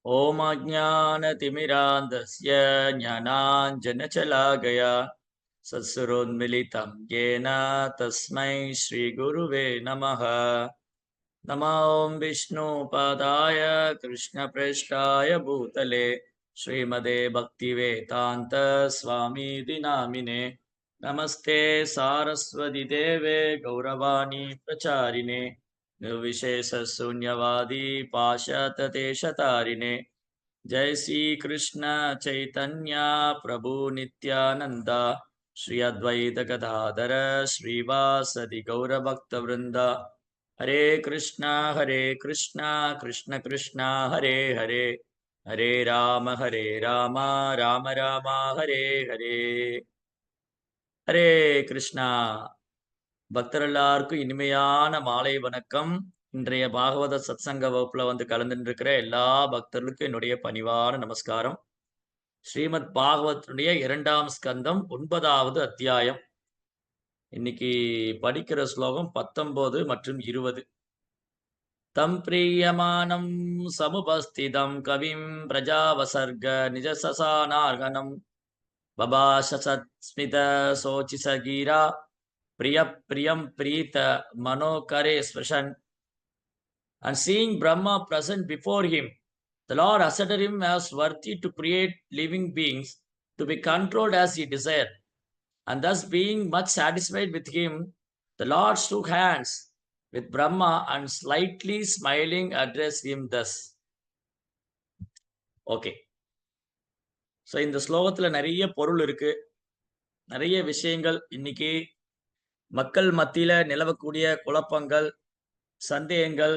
ॐ अज्ञानतिमिरान्धस्य ज्ञानाञ्जनशलाकया सत्सुरोन्मिलितं येन तस्मै श्रीगुरुवे नमः। नमो ॐ विष्णुपादाय कृष्णप्रेष्ठाय भूतले श्रीमते भक्तिवेदान्त स्वामीति नामिने। नमस्ते सारस्वती देवे गौरवाणी प्रचारिणे निर्विशेषशून्यवादी पाशातदेशतारिणे। जय श्री कृष्ण चैतन्य प्रभु नित्यानंद श्री अद्वैत गदाधर श्रीवासदि गौरभक्तवृंद। हरे कृष्णा कृष्ण कृष्ण हरे हरे, हरे राम राम राम हरे हरे। हरे कृष्णा பக்தர் எல்லாருக்கும் இனிமையான மாலை வணக்கம். இன்றைய பாகவத சத்சங்க வகுப்புல கலந்துட்டு இருக்கிற எல்லா பக்தர்களுக்கும் என்னுடைய பணிவான நமஸ்காரம். ஸ்ரீமத் பாகவதனுடைய 2ஆம் ஸ்கந்தம் 9வது அத்தியாயம். இன்னைக்கு படிக்கிற ஸ்லோகம் 19 மற்றும் 20. தம் பிரியமானம் சமுபஸ்திதம் கவிம் பிரஜாவசர்க நிஜசசானார்கனம் பபாஷசத் ஸ்மித சோச்சி சகீரா பிரிய பிரியம் பிரீத மனோகரே ஸ்வசன். And seeing Brahma present before him, the Lord asserted him as worthy to create living beings to be controlled as he desired. And thus, being much satisfied with him, the Lord shook hands with Brahma and slightly smiling addressed him thus. Okay. So இந்த ஸ்லோகத்தில் நிறைய பொருள் இருக்கு, நிறைய விஷயங்கள். இன்னைக்கு மக்கள் மத்தியில நிலவக்கூடிய குழப்பங்கள், சந்தேகங்கள்,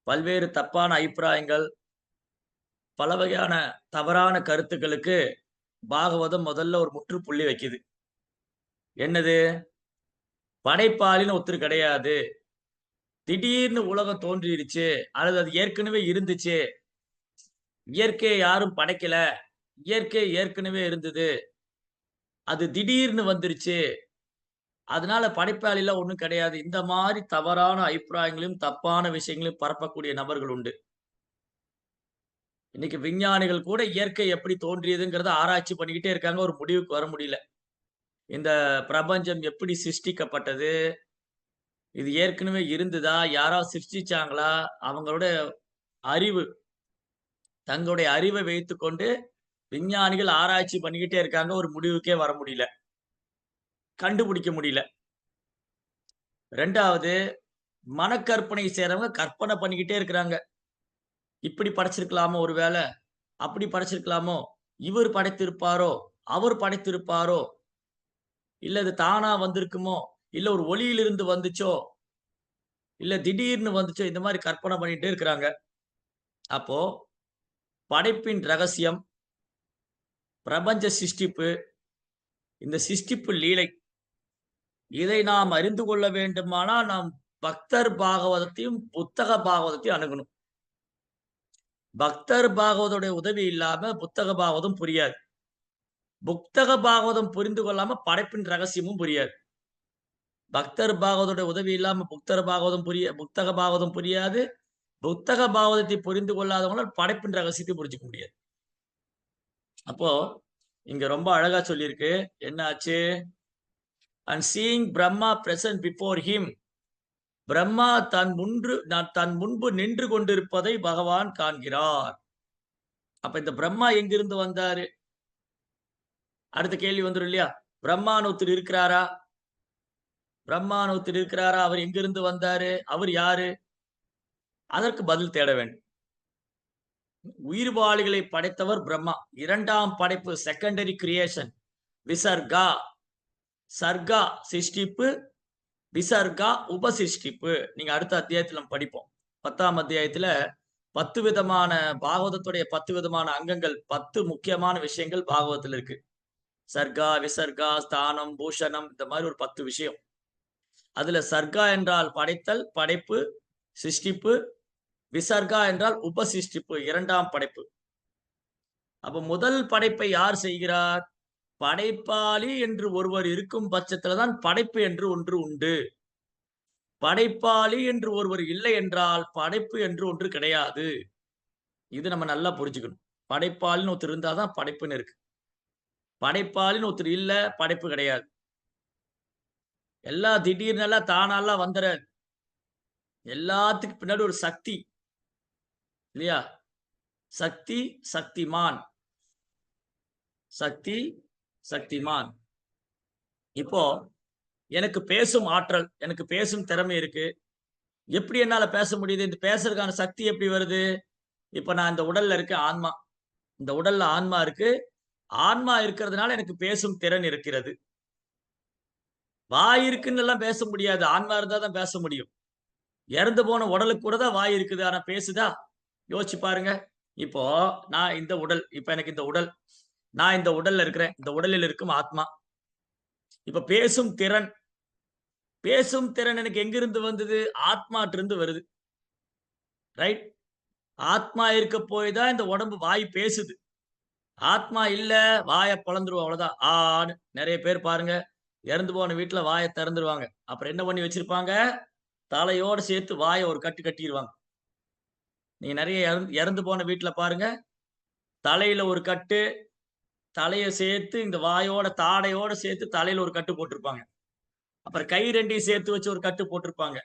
பல்வேறு தப்பான அபிப்பிராயங்கள், பல வகையான தவறான கருத்துக்களுக்கு பாகவதம் முதல்ல ஒரு முற்றுப்புள்ளி வைக்குது. என்னது? படைப்பாளின்னு ஒருத்தர் கிடையாது, திடீர்னு உலகம் தோன்றிடுச்சு, அல்லது அது ஏற்கனவே இருந்துச்சு, இயற்கையை யாரும் படைக்கல, இயற்கை ஏற்கனவே இருந்தது, அது திடீர்னு வந்துருச்சு, அதனால படைப்பாளிலாம் ஒண்ணும் கிடையாது. இந்த மாதிரி தவறான அபிப்பிராயங்களையும் தப்பான விஷயங்களையும் பரப்பக்கூடிய நபர்கள் உண்டு. இன்னைக்கு விஞ்ஞானிகள் கூட இயற்கை எப்படி தோன்றியதுங்கிறத ஆராய்ச்சி பண்ணிக்கிட்டே இருக்காங்க, ஒரு முடிவுக்கு வர முடியல. இந்த பிரபஞ்சம் எப்படி சிருஷ்டிக்கப்பட்டது, இது ஏற்கனவே இருந்ததா, யாராவது சிருஷ்டிச்சாங்களா, அவங்களோட அறிவு, தங்களுடைய அறிவை வைத்துக்கொண்டு விஞ்ஞானிகள் ஆராய்ச்சி பண்ணிக்கிட்டே இருக்காங்க, ஒரு முடிவுக்கே வர முடியல, கண்டுபிடிக்க முடியல. 2வது, மனக்கற்பனை செய்றவங்க கற்பனை பண்ணிக்கிட்டே இருக்கிறாங்க. இப்படி படைச்சிருக்கலாமோ ஒருவேளை, அப்படி படைச்சிருக்கலாமோ, இவர் படைத்திருப்பாரோ, அவர் படைத்திருப்பாரோ, இல்ல இது தானா வந்திருக்குமோ, இல்ல ஒரு ஒளியிலிருந்து வந்துச்சோ, இல்ல திடீர்னு வந்துச்சோ, இந்த மாதிரி கற்பனை பண்ணிட்டே இருக்கிறாங்க. அப்போ படைப்பின் ரகசியம், பிரபஞ்ச சிருஷ்டிப்பு, இந்த சிருஷ்டிப்பு லீலை, இதை நாம் அறிந்து கொள்ள வேண்டுமானால் நாம் பக்தர் பாகவதத்தையும் புத்தக பாகவதத்தையும் அணுகணும். பக்தர் பாகவதோட உதவி இல்லாம புத்தக பாகவதம் புரியாது. புத்தக பாகவதம் புரிந்து கொள்ளாம படைப்பின் ரகசியமும் புரியாது. பக்தர் பாகவதோட உதவி இல்லாம புத்தக பாகவதம் புரியாது. புத்தக பாகவதத்தை புரிந்து கொள்ளாதவங்களால் படைப்பின் ரகசியத்தை புரிஞ்சுக்க முடியாது. அப்போ இங்க ரொம்ப அழகா சொல்லியிருக்கு. என்ன ஆச்சு? And seeing Brahma present before him, Brahma தன் முன்பு நின்று கொண்டிருப்பதை பகவான் காண்கிறார். அப்ப இந்த பிரம்மா எங்கிருந்து வந்தாரு? அடுத்த கேள்வி வந்துரும் இல்லையா? பிரம்மான்னு ஒருத்தர் இருக்கிறாரா? பிரம்மான்னு ஒருத்தர் இருக்கிறாரா? அவர் எங்கிருந்து வந்தாரு? அவர் யாரு? அதற்கு பதில் தேட வேண்டும். உயிர்வாளிகளை படைத்தவர் பிரம்மா. 2ஆம் படைப்பு, செகண்டரி கிரியேஷன், விசர்கா. சர்கா சிருஷ்டிப்பு, விசர்கா உபசிருஷ்டிப்பு. நீங்க அடுத்த அத்தியாயத்துல நம்ம படிப்போம். 10ஆம் அத்தியாயத்துல 10 விதமான பாகவதத்துடைய 10 விதமான அங்கங்கள், 10 முக்கியமான விஷயங்கள் பாகவதத்துல இருக்கு. சர்கா, விசர்கா, ஸ்தானம், பூஷணம், இந்த மாதிரி ஒரு 10 விஷயம். அதுல சர்கா என்றால் படைத்தல், படைப்பு, சிருஷ்டிப்பு. விசர்கா என்றால் உபசிருஷ்டிப்பு, 2ஆம் படைப்பு. அப்ப முதல் படைப்பை யார் செய்கிறார்? படைப்பாளி என்று ஒருவர் இருக்கும் பட்சத்துலதான் படைப்பு என்று ஒன்று உண்டு. படைப்பாளி என்று ஒருவர் இல்லை என்றால் படைப்பு என்று ஒன்று கிடையாது. இது நம்ம நல்லா புரிஞ்சுக்கணும். படைப்பாளின்னு ஒருத்தர் இருந்தா தான் படைப்புன்னு இருக்கு. படைப்பாளின்னு ஒருத்தர் இல்ல, படைப்பு கிடையாது. எல்லாம் திடீர்னெல்லாம் தானாலாம் வந்துராது. எல்லாத்துக்கும் பின்னாடி ஒரு சக்தி இல்லையா? சக்தி, சக்திமான். சக்தி, சக்திமான். இப்போ எனக்கு பேசும் ஆற்றல், எனக்கு பேசும் திறமை இருக்கு. எப்படி என்னால பேச முடியுது? இந்த பேசுறதுக்கான சக்தி எப்படி வருது? இப்ப நான் இந்த உடல்ல இருக்கேன் ஆன்மா. இந்த உடல்ல ஆன்மா இருக்கு. ஆன்மா இருக்கிறதுனால எனக்கு பேசும் திறன் இருக்கிறது. வாய் இருக்குன்னு எல்லாம் பேச முடியாது. ஆன்மா இருந்தா தான் பேச முடியும். இறந்து போன உடலுக்கு கூட தான் வாய் இருக்குது. ஆனா பேசுதா? யோசிச்சு பாருங்க. இப்போ நான் இந்த உடல். இப்ப எனக்கு இந்த உடல். நான் இந்த உடல்ல இருக்கிறேன். இந்த உடலில் இருக்கும் ஆத்மா. இப்ப பேசும் திறன். பேசும் திறன் எனக்கு எங்கிருந்து வந்தது? ஆத்மாட்டிருந்து வருது. ரைட்? ஆத்மா இருக்க போய் தான் இந்த உடம்பு வாய் பேசுது. ஆத்மா இல்ல, வாய பொளந்துருவோம் அவ்வளவுதான். ஆன்னு நெறைய பேர் பாருங்க, இறந்து போன வீட்ல வாய திறந்துருவாங்க. அப்புறம் என்ன பண்ணி வச்சிருப்பாங்க? தலையோட சேர்த்து வாய ஒரு கட்டு கட்டிருவாங்க. நீங்க நெறைய இறந்து போன வீட்ல பாருங்க, தலையில ஒரு கட்டு, தலைய சேர்த்து இந்த வாயோட தாடையோட சேர்த்து தலையில ஒரு கட்டு போட்டிருப்பாங்க. அப்புறம் கை 2யும் சேர்த்து வச்சு ஒரு கட்டு போட்டிருப்பாங்க.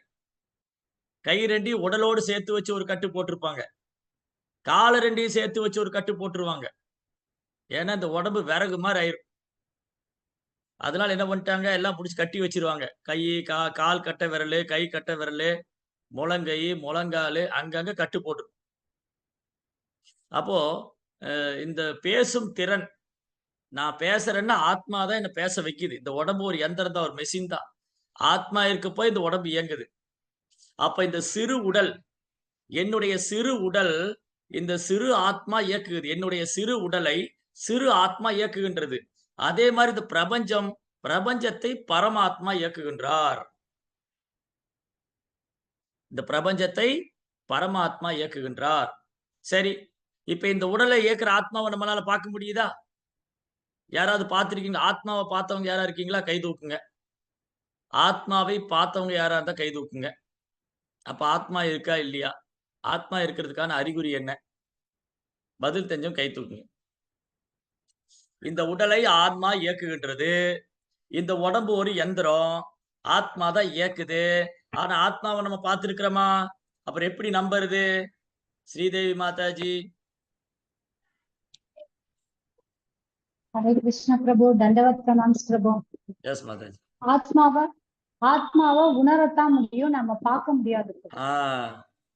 கை 2யும் உடலோடு சேர்த்து வச்சு ஒரு கட்டு போட்டிருப்பாங்க. கால 2யும் சேர்த்து வச்சு ஒரு கட்டு போட்டுருவாங்க. ஏன்னா, இந்த உடம்பு விறகு மாரி ஆயிரும். அதனால என்ன பண்ணிட்டாங்க, எல்லாம் புடிச்சு கட்டி வச்சுருவாங்க. கை, கால் கட்டை விரலு, கை கட்டை விரலு, முழங்கை, முழங்காலு அங்கங்க கட்டு போட்டு அப்போ இந்த பேசும் திறன், நான் பேசுறேன்னா ஆத்மா தான் என்ன பேச வைக்குது. இந்த உடம்பு ஒரு எந்திரம் தான், ஒரு மெஷின் தான். ஆத்மா இருக்கப்ப இந்த உடம்பு இயங்குது. அப்ப இந்த சிறு உடல், என்னுடைய சிறு உடல், இந்த சிறு ஆத்மா இயக்குது. என்னுடைய சிறு உடலை சிறு ஆத்மா இயக்குகின்றது. அதே மாரி இந்த பிரபஞ்சம், பிரபஞ்சத்தை பரமாத்மா இயக்குகின்றார். இந்த பிரபஞ்சத்தை பரமாத்மா இயக்குகின்றார். சரி, இப்ப இந்த உடலை இயக்குற ஆத்மாவ நம்மளால பார்க்க முடியுதா? யாராவது பார்த்திருக்கீங்களா? ஆத்மாவ பார்த்தவங்க யாரா இருக்கீங்களா? கை தூக்குங்க. ஆத்மாவை பார்த்தவங்க யாரா இருந்தா கை தூக்குங்க. அப்ப ஆத்மா இருக்கா? இல்லையா? ஆத்மா இருக்கிறதுக்கான அறிகுறி என்ன? பதில் தெரிஞ்சவங்க கை தூக்குங்க. இந்த உடலை ஆத்மா இயக்குகின்றது. இந்த உடம்பு ஒரு எந்திரம். ஆத்மா தான் இயக்குது. ஆனா ஆத்மாவ நம்ம பார்த்திருக்கிறோமா? அப்புறம் எப்படி நம்புறது? ஸ்ரீதேவி மாதாஜி. हरे कृष्ण प्रभु दंडवत प्रणाम प्रभु எஸ் மாதாஜி. ஆத்மாவ ஆத்மாவ உணரத்தான் முடியும் நம்ம பார்க்க முடியாது ஆ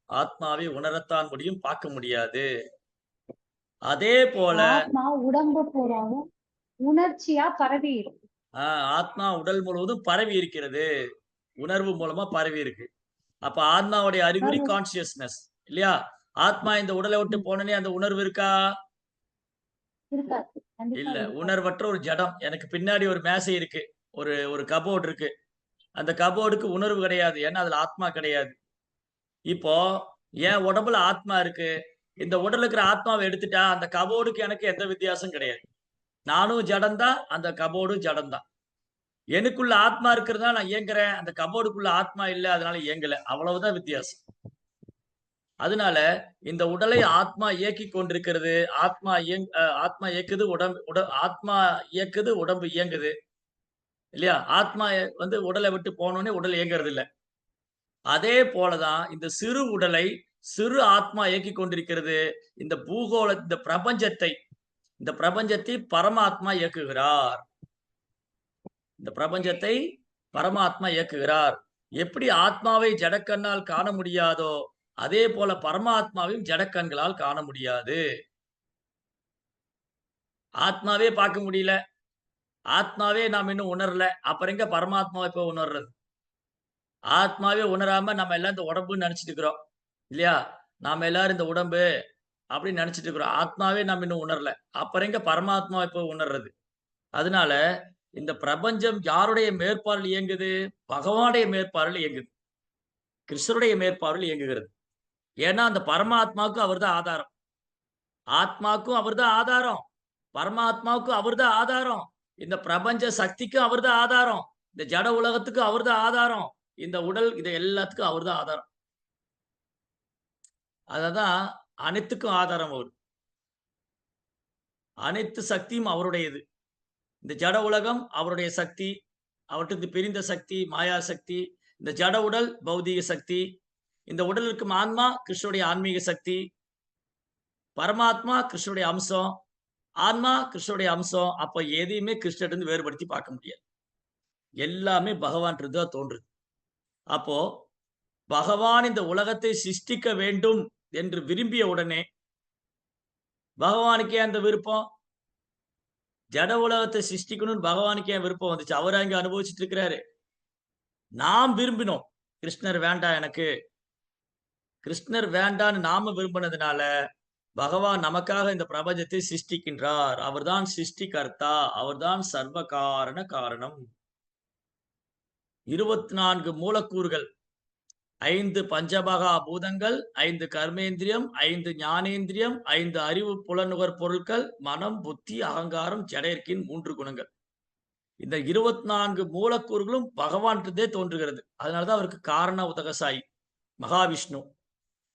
ஆத்மாவை உணரத்தான் முடியும், பார்க்க முடியாது. அதே போல ஆத்மா உடம்பு பூராவும் உணர்ச்சியா பரவி இருக்கு ஆ ஆத்மா உடல் முழுவதும் பரவி இருக்கிறது. உணர்வு மூலமா பரவி இருக்கு. அப்ப ஆத்மாவுடைய அறிகுறி அது கான்ஷியஸ்னஸ் இல்லையா? ஆத்மா இந்த உடலை விட்டு போனோனே அந்த உணர்வு இருக்கா? இருக்காது கண்டிப்பா இல்ல. இருக்காது உணர்வற்ற ஒரு ஜடம். எனக்கு பின்னாடி ஒரு மேசை இருக்கு. ஒரு ஒரு கபோர்ட் இருக்கு. அந்த கபோர்டுக்கு உணர்வு கிடையாது. ஏன்னா அதுல ஆத்மா கிடையாது. இப்போ என் உடம்புல ஆத்மா இருக்கு. இந்த உடல்ல இருக்கிற ஆத்மாவ எடுத்துட்டா, அந்த கபோர்டுக்கு எனக்கு எந்த வித்தியாசம் கிடையாது. நானும் ஜடம் தான். அந்த கபோர்டும் ஜடம் தான். எனக்குள்ள ஆத்மா இருக்கிறதுனால நான் இயங்குறேன். அந்த கபோர்டுக்குள்ள ஆத்மா இல்ல. அதனால இயங்கல. அவ்வளவுதான் வித்தியாசம். அதனால இந்த உடலை ஆத்மா இயக்கிக் கொண்டிருக்கிறது. ஆத்மா இயக்குது. ஆத்மா இயக்குது. உடம்பு இயங்குது. இல்லையா? ஆத்மா வந்து உடலை விட்டு போனோனே உடல் இயங்குறது இல்ல. அதே போல தான் இந்த சிறு உடலை சிறு ஆத்மா இயக்கிக் கொண்டிருக்கிறது. இந்த பிரபஞ்சத்தை இந்த பிரபஞ்சத்தை பரமாத்மா இயக்குகிறார். இந்த பிரபஞ்சத்தை பரமாத்மா இயக்குகிறார். எப்படி ஆத்மாவை ஜடக்கண்ணால் காண முடியாதோ, அதே போல பரமாத்மாவையும் ஜடக்கண்களால் காண முடியாது. ஆத்மாவே பார்க்க முடியல. ஆத்மாவே நாம் இன்னும் உணரல. அப்புறம் எங்க பரமாத்மாவ போய் உணர்றது? ஆத்மாவே உணராம நம்ம எல்லாம் இந்த உடம்புன்னு நெனச்சுட்டு இருக்கிறோம். இல்லையா? நாம எல்லாரும் இந்த உடம்பு அப்படின்னு நெனச்சுட்டு இருக்கிறோம். ஆத்மாவே நம்ம இன்னும் உணரல. அப்புறம் எங்க பரமாத்மாவ போய் உணர்றது? அதனால இந்த பிரபஞ்சம் யாருடைய மேற்பார்வையில் இயங்குது? பகவானுடைய மேற்பார்வையில் இயங்குது. கிருஷ்ணருடைய மேற்பார்வையில் இயங்குகிறது. ஏன்னா, அந்த பரமாத்மாவுக்கு அவர் தான் ஆதாரம். ஆத்மாக்கும் அவர் தான் ஆதாரம். பரமாத்மாவுக்கும் அவர் தான் ஆதாரம். இந்த பிரபஞ்ச சக்திக்கும் அவர் தான் ஆதாரம். இந்த ஜட உலகத்துக்கு அவர் தான் ஆதாரம். இந்த உடல் இது எல்லாத்துக்கும் அவர் தான் ஆதாரம். அததான் அனைத்துக்கும் ஆதாரம் அவர். அனைத்து சக்தியும் அவருடையது. இந்த ஜட உலகம் அவருடைய சக்தி. அவற்றிற்கு பிரிந்த சக்தி, மாயா சக்தி. இந்த ஜட உடல் பௌதீக சக்தி. இந்த உடல் இருக்கும் ஆன்மா கிருஷ்ணனுடைய ஆன்மீக சக்தி. பரமாத்மா கிருஷ்ணனுடைய அம்சம். ஆன்மா கிருஷ்ணனுடைய அம்சம். அப்ப எதையுமே கிருஷ்ணரிடமிருந்து வேறுபடுத்தி பார்க்க முடியாது. எல்லாமே பகவான்கிட்ட தான் தோன்றுது. அப்போ பகவான் இந்த உலகத்தை சிருஷ்டிக்க வேண்டும் என்று விரும்பிய உடனே, பகவானுக்கு ஏன் அந்த விருப்பம்? ஜட உலகத்தை சிருஷ்டிக்கணும்னு பகவானுக்கு ஏன் விருப்பம் வந்துச்சு? அவரா இங்க அனுபவிச்சுட்டு இருக்கிறாரு. நாம் விரும்பினோம். கிருஷ்ணர் வேண்டாம் எனக்கு. கிருஷ்ணர் வேண்டான்னு நாம விரும்பினதுனால, பகவான் நமக்காக இந்த பிரபஞ்சத்தை சிருஷ்டிக்கின்றார். அவர்தான் சிருஷ்டிகர்த்தா. அவர்தான் சர்வ காரண காரணம். 24 மூலக்கூறுகள், 5 பஞ்சமகா பூதங்கள், 5 கர்மேந்திரியம், 5 ஞானேந்திரியம், 5 அறிவு புலனுகர் பொருட்கள், மனம், புத்தி, அகங்காரம், ஜடையர்க்கின் 3 குணங்கள். இந்த 24 மூலக்கூறுகளும் பகவான்கிட்டே தோன்றுகிறது. அதனாலதான் அவருக்கு காரண உதகசாயி, மகாவிஷ்ணு.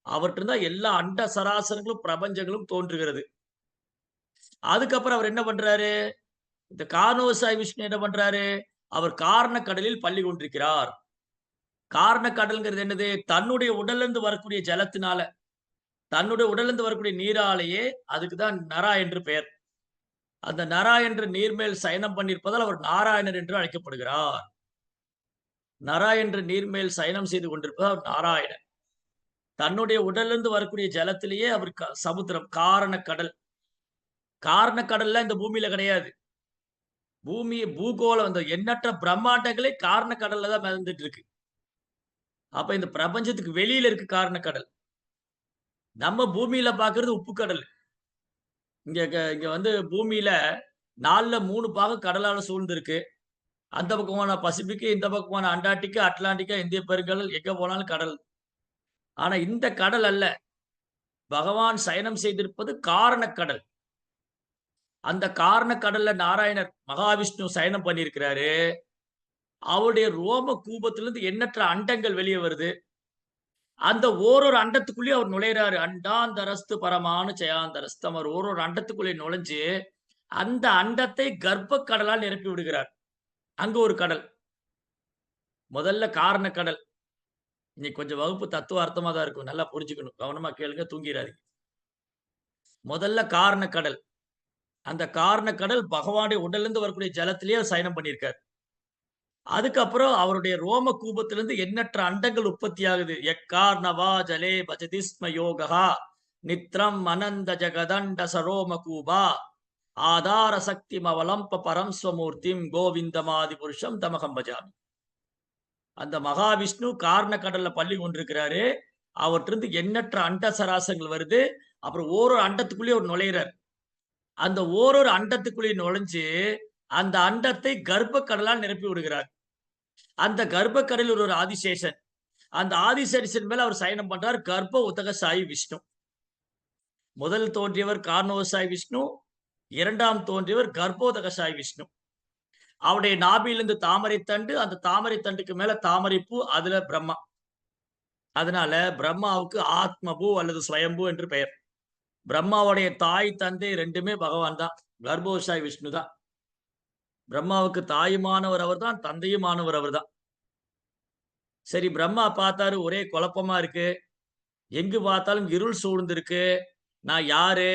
அவர்கிட்ட தான் எல்லா அண்ட சராசரங்களும் பிரபஞ்சங்களும் தோன்றுகிறது. அதுக்கப்புறம் அவர் என்ன பண்றாரு? இந்த காரணோசாய் விஷ்ணு என்ன பண்றாரு? அவர் காரண கடலில் பள்ளி கொண்டிருக்கிறார். காரண கடல்ங்கிறது என்னது? தன்னுடைய உடல்ல இருந்து வரக்கூடிய ஜலத்தினால, தன்னுடைய உடல்ல இருந்து வரக்கூடிய நீராலேயே அதுக்கு தான் நரா என்று பெயர். அந்த நரா என்ற நீர்மேல் சயனம் பண்ணியிருப்பதால் அவர் நாராயணர் என்று அழைக்கப்படுகிறார். நரா என்ற நீர்மேல் சயனம் செய்து கொண்டிருப்பதால் அவர் நாராயணர். தன்னுடைய உடலிருந்து வரக்கூடிய ஜலத்திலேயே அவர் சமுத்திரம், காரண கடல். காரண கடல்ல இந்த பூமியில கிடையாது. பூகோளம், அந்த எண்ணற்ற பிரம்மாண்டங்களே காரண கடல்ல தான் மிதந்துட்டு இருக்கு. அப்ப இந்த பிரபஞ்சத்துக்கு வெளியில இருக்கு காரண கடல். நம்ம பூமியில பார்க்கிறது உப்பு கடல். இங்க வந்து பூமியில 4ல 3 பாகம் கடலால சூழ்ந்து இருக்கு. அந்த பக்கமான பசிபிக், இந்த பக்கமான அண்டார்டிகா, அட்லாண்டிகா, இந்திய பெருங்கடல், எங்க போனாலும் கடல். ஆனா இந்த கடல் அல்ல. பகவான் சயனம் செய்திருப்பது காரண கடல். அந்த காரண கடல்ல நாராயணர் மகாவிஷ்ணு சயனம் பண்ணியிருக்கிறாரு. அவருடைய ரோம கூபத்திலிருந்து எண்ணற்ற அண்டங்கள் வெளியே வருது. அந்த ஓரொரு அண்டத்துக்குள்ளேயும் அவர் நுழையிறாரு. அண்டாந்தரஸ்து பரமானு ஜெயாந்தரஸ்து. அவர் ஓரொரு அண்டத்துக்குள்ளே நுழைஞ்சு, அந்த அண்டத்தை கர்ப்ப கடலால் நிரப்பி விடுகிறார். அங்க ஒரு கடல். முதல்ல காரண கடல். இன்னைக்கு கொஞ்சம் வகுப்பு தத்துவார்த்தமா தான் இருக்கும். நல்லா புரிஞ்சுக்கணும். கவனமா கேளுங்க, தூங்கிராதீங்க. முதல்ல காரண கடல். அந்த காரண கடல் பகவானுடைய உடல்ல இருந்து வரக்கூடிய ஜலத்திலேயே அவர் சயனம் பண்ணியிருக்கார். அதுக்கப்புறம் அவருடைய ரோம கூபத்திலிருந்து எண்ணற்ற அண்டங்கள் உற்பத்தி ஆகுது. எக்கார்ணவா ஜலே பஜதிஸ்ம யோகா நித்ரம் அனந்த ஜகதண்ட சரோம கூபா ஆதார சக்தி மவலம்ப பரம் ஸ்வமூர்த்திம் கோவிந்தமாதி புருஷம் தமகம் பஜாமி. அந்த மகாவிஷ்ணு காரண கடல்ல பள்ளி கொண்டிருக்கிறாரு. அவற்றிருந்து எண்ணற்ற அண்ட சராசங்கள் வருது. அப்புறம் ஓரொரு அண்டத்துக்குள்ளேயே ஒரு நுழையிறார். அந்த ஓரொரு அண்டத்துக்குள்ளே நுழைஞ்சு அந்த அண்டத்தை கர்ப்ப கடலால் நிரப்பி விடுகிறார். அந்த கர்ப்ப கடலில் ஒரு ஆதிசேஷன். அந்த ஆதிசேஷன் மேல அவர் சயனம் பண்றார். கர்ப்ப உதகசாயி விஷ்ணு. முதல் தோன்றியவர் காரணோசாய் விஷ்ணு. 2ஆம் தோன்றியவர் கர்ப்போதகசாய் விஷ்ணு. அவருடைய நாபியிலிருந்து தாமரை தண்டு, அந்த தாமரை தண்டுக்கு மேல தாமரை பூ, அதுல பிரம்மா. அதனால பிரம்மாவுக்கு ஆத்மபூ அல்லது ஸ்வயம்பூ என்று பெயர். பிரம்மாவுடைய தாய் தந்தை 2மே பகவான் தான். கர்ப்போசாய் விஷ்ணு தான். பிரம்மாவுக்கு தாயுமானவர் அவர்தான், தந்தையுமானவர் அவர்தான். சரி, பிரம்மா பார்த்தாரு, ஒரே குழப்பமா இருக்கு. எங்கு பார்த்தாலும் இருள் சூழ்ந்திருக்கு. நான் யாரு?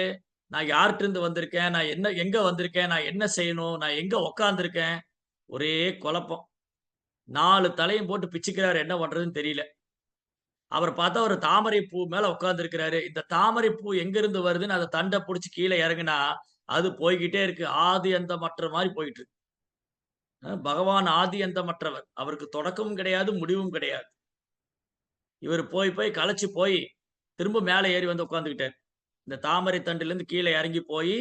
நான் யார்ட்ட இருந்து வந்திருக்கேன்? நான் என்ன எங்க வந்திருக்கேன்? நான் என்ன செய்யணும்? நான் எங்க உட்கார்ந்திருக்கேன்? ஒரே குழப்பம். 4 தலையும் போட்டு பிச்சுக்கிறாரு. என்ன பண்றதுன்னு தெரியல. அவர பார்த்தா ஒரு தாமரை பூ மேல உட்கார்ந்திருக்கிறாரு. இந்த தாமரை பூ எங்கிருந்து வருதுன்னு அந்த தண்ட புடிச்சு கீழ இறங்குனா, அது போய்க்கிட்டே இருக்கு. ஆதி அந்தமற்ற மாரி போயிட்டு இருக்கு. பகவான் ஆதி அந்தமற்றவர். அவருக்கு தொடக்கமும் கிடையாது, முடிவும் கிடையாது. இவரு போய் போய் களைச்சு போய் திரும்ப மேல ஏறி வந்து உட்கார்ந்துகிட்டாரு. இந்த தாமரை தண்டிலிருந்து கீழ இறங்கி போய்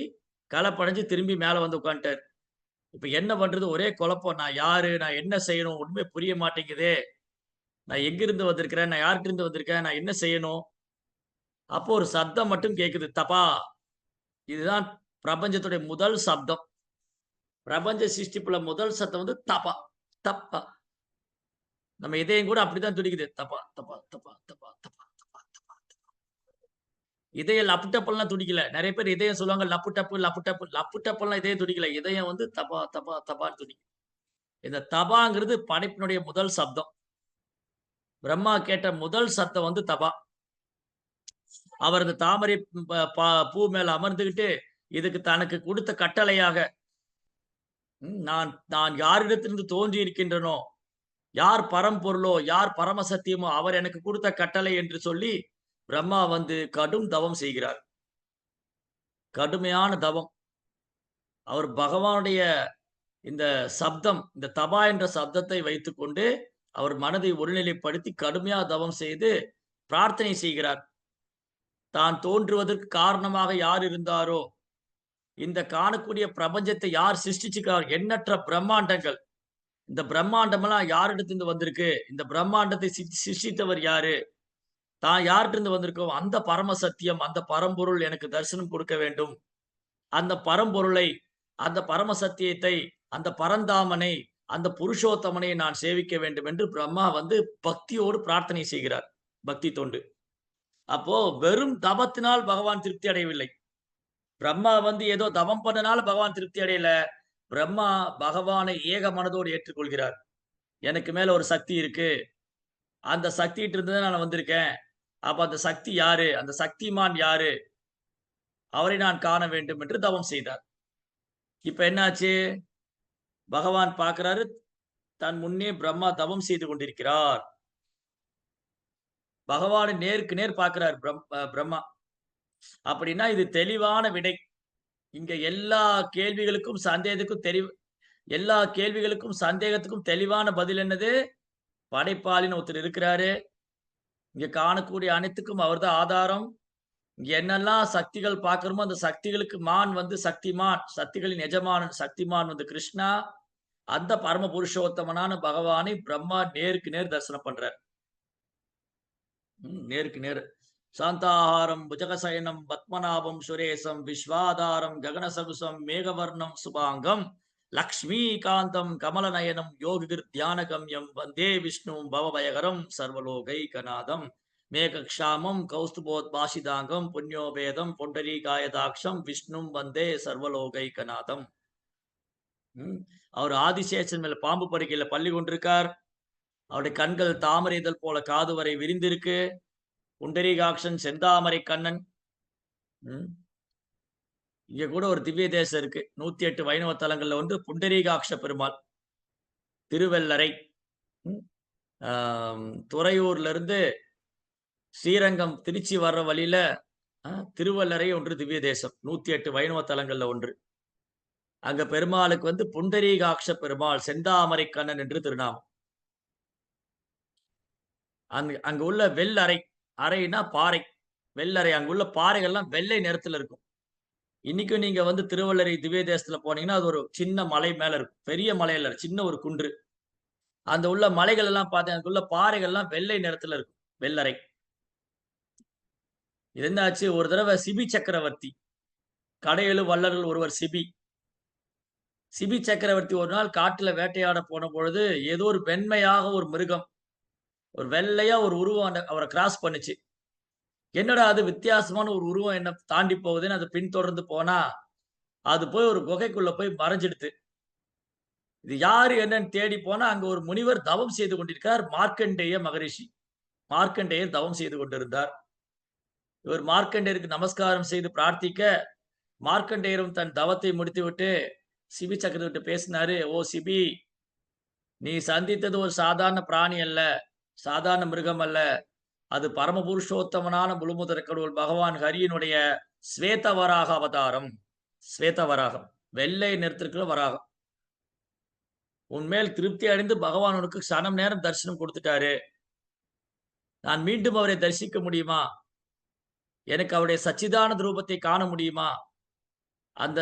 களப்படைஞ்சு திரும்பி மேல வந்து உட்கார்ந்துட்டாரு. இப்ப என்ன பண்றது? ஒரே குழப்பம். நான் யாரு? நான் என்ன செய்யணும்? ஒண்ணுமே புரிய மாட்டேங்குதே. நான் எங்கிருந்து வந்திருக்கிறேன்? நான் யார்ட்ட இருந்து வந்திருக்கேன்? நான் என்ன செய்யணும்? அப்போ ஒரு சப்தம் மட்டும் கேட்குது. தபா. இதுதான் பிரபஞ்சத்துடைய முதல் சப்தம். பிரபஞ்ச சிருஷ்டிப்புல முதல் சத்தம் வந்து தபா. தப்பா. நம்ம இதயம் கூட அப்படித்தான் துடிக்குது. தபா, தபா, தபா, தபா, தபா, தபா, தபா. இதயம் லப்பு டப்புலாம் துடிக்கல. நெறைய பேர் இதயம் சொல்லுவாங்க லப்பு டப்பு, லப்பு டப்பு. லப்பு டப்புலாம் இதயம் துடிக்கல. இதயம் வந்து தபா, தபா, தபான்னு துடிக்கும். இந்த தபாங்கிறது படைப்பினுடைய முதல் சப்தம். பிரம்மா கேட்ட முதல் சத்தம் வந்து தபா. அவர் அந்த தாமரை பூ மேல அமர்ந்துகிட்டு, இதுக்கு தனக்கு குடுத்த கட்டளையாக, நான் நான் யாரிடத்திலிருந்து தோன்றி இருக்கின்றனோ, யார் பரம்பொருளோ, யார் பரம சத்தியமோ, அவர் எனக்கு குடுத்த கட்டளை என்று சொல்லி, பிரம்மா வந்து கடும் தவம் செய்கிறார். கடுமையான தவம். அவர் பகவானுடைய இந்த சப்தம், இந்த தபா என்ற சப்தத்தை வைத்துக்கொண்டு, அவர் மனதை ஒருநிலைப்படுத்தி கடுமையா தவம் செய்து பிரார்த்தனை செய்கிறார். தான் தோன்றுவதற்கு காரணமாக யார் இருந்தாரோ, இந்த காணக்கூடிய பிரபஞ்சத்தை யார் சிருஷ்டிச்சிருக்கார்? எண்ணற்ற பிரம்மாண்டங்கள். இந்த பிரம்மாண்டமெல்லாம் யாரிடத்திலிருந்து வந்திருக்கு? இந்த பிரம்மாண்டத்தை சிருஷ்டித்தவர் யாரு? தான் யார்ட்டருந்து வந்திருக்கோம்? அந்த பரம சத்தியம், அந்த பரம்பொருள் எனக்கு தரிசனம் கொடுக்க வேண்டும். அந்த பரம்பொருளை, அந்த பரம சத்தியத்தை, அந்த பரந்தாமனை, அந்த புருஷோத்தமனை நான் சேவிக்க வேண்டும் என்று பிரம்மா வந்து பக்தியோடு பிரார்த்தனை செய்கிறார். பக்தி தொண்டு. அப்போ வெறும் தவத்தினால் பகவான் திருப்தி அடையவில்லை. பிரம்மா வந்து ஏதோ தவம் பண்ணனால பகவான் திருப்தி அடையல. பிரம்மா பகவானை ஏக மனதோடு ஏற்றுக்கொள்கிறார். எனக்கு மேல ஒரு சக்தி இருக்கு. அந்த சக்திட்ட இருந்து தான் நான் வந்திருக்கேன். அப்ப அந்த சக்தி யாரு? அந்த சக்திமான் யாரு? அவரை நான் காண வேண்டும் என்று தவம் செய்தார். இப்ப என்னாச்சு? பகவான் பார்க்கிறாரு, தன் முன்னே பிரம்மா தவம் செய்து கொண்டிருக்கிறார். பகவானை நேருக்கு நேர் பார்க்கிறார் பிரம்மா. அப்படின்னா இது தெளிவான விடை. இங்க எல்லா கேள்விகளுக்கும் சந்தேகத்துக்கும் தெளிவான பதில் என்னது? படைப்பாளின்னு ஒருத்தர் இருக்கிறாரு. இங்க காணக்கூடிய அனைத்துக்கும் அவர்தான் ஆதாரம். இங்க என்னெல்லாம் சக்திகள் பார்க்கிறோமோ, அந்த சக்திகளுக்கு மான் வந்து சக்திமான். சக்திகளின் எஜமானன் சக்திமான் வந்து கிருஷ்ணா. அந்த பரம புருஷோத்தமனான பகவானை பிரம்மா நேருக்கு நேர் தரிசனம் பண்றார். நேருக்கு நேர். சாந்தாஹாரம் புஜகசயனம் பத்மநாபம் சுரேசம் விஸ்வாதாரம் ககனசகுசம் மேகவர்ணம் சுபாங்கம் லக்ஷ்மீகாந்தம் கமலநயனம் யோகிகிர் தியானகம்யம் வந்தே விஷ்ணும் பவபயகரம் சர்வலோகைகநாதம் மேகக்ஷாமம் கௌஸ்துபோத்பாசிதாங்கம் புண்ணியோபேதம் பொண்டரீகாயதாட்சம் விஷ்ணும் வந்தே சர்வலோகைகநாதம். அவர் ஆதிசேஷன் மேல பாம்பு படுக்கையில பள்ளி கொண்டிருக்கார். அவருடைய கண்கள் தாமரை இதழ் போல காது வரை விரிந்திருக்கு. புண்டரீகாக்ஷன் செந்தாமரை கண்ணன். இங்க கூட ஒரு திவ்ய தேசம் இருக்கு. 108 வைணவ தலங்கள்ல ஒன்று புண்டரீகாக்ஷ பெருமாள். திருவெள்ளரை. துறையூர்ல இருந்து ஸ்ரீரங்கம் திருச்சி வர்ற வழியில திருவள்ளரை ஒன்று திவ்ய தேசம். 108 வைணவ தலங்கள்ல ஒன்று. அங்க பெருமாளுக்கு வந்து புண்டரீகாக்ஷ பெருமாள் செந்தாமரை கண்ணன் என்று திருநாமம். அங்க உள்ள வெள்ளறை, அறைனா பாறை. வெள்ளறை, அங்குள்ள பாறைகள்லாம் வெள்ளை நிறத்துல இருக்கும். இன்னைக்கும் நீங்க வந்து திருவள்ளரை திவ்ய தேசத்துல போனீங்கன்னா, அது ஒரு சின்ன மலை மேல இருக்கும். பெரிய மலை இல்ல, சின்ன ஒரு குன்று. அந்த உள்ள மலைகள் எல்லாம் பார்த்தீங்க, அங்குள்ள பாறைகள்லாம் வெள்ளை நிறத்துல இருக்கும். வெள்ளறை. இது என்னாச்சு, ஒரு தடவை சிபி சக்கரவர்த்தி, கடையெழு வள்ளல்கள் ஒருவர் சிபி. சிபி சக்கரவர்த்தி ஒரு நாள் காட்டுல வேட்டையாட போன பொழுது, ஏதோ ஒரு வெண்மையாக ஒரு மிருகம், ஒரு வெள்ளையா ஒரு உருவம் அவரை கிராஸ் பண்ணுச்சு. என்னடா அது வித்தியாசமான ஒரு உருவம் என்ன தாண்டி போகுதுன்னு அதை பின்தொடர்ந்து போனா, அது போய் ஒரு குகைக்குள்ள போய் மறைஞ்சிடுது. இது யாரு என்னன்னு தேடி போனா, அங்க ஒரு முனிவர் தவம் செய்து கொண்டிருக்கிறார். மார்க்கண்டேய மகரிஷி. மார்க்கண்டேயர் தவம் செய்து கொண்டிருந்தார். இவர் மார்க்கண்டேயருக்கு நமஸ்காரம் செய்து பிரார்த்திக்க, மார்க்கண்டேயரும் தன் தவத்தை முடித்துவிட்டு சிபி சக்கரவர்த்தி பேசினாரு. ஓ சிபி, நீ சந்தித்தது ஒரு சாதாரண பிராணி அல்ல, சாதாரண மிருகம் அல்ல. அது பரம புருஷோத்தமனான முழுமுதற் கடவுள் பகவான் ஹரியினுடைய ஸ்வேத வராக அவதாரம். ஸ்வேத வராகம், வெள்ளை நிறத்திற்குள்ள வராகம். உன்மேல் திருப்தி அடைந்து பகவான் உனக்கு சனம் நேரம் தரிசனம் கொடுத்துட்டாரு. நான் மீண்டும் அவரை தரிசிக்க முடியுமா? எனக்கு அவருடைய சச்சிதானந்த ரூபத்தை காண முடியுமா? அந்த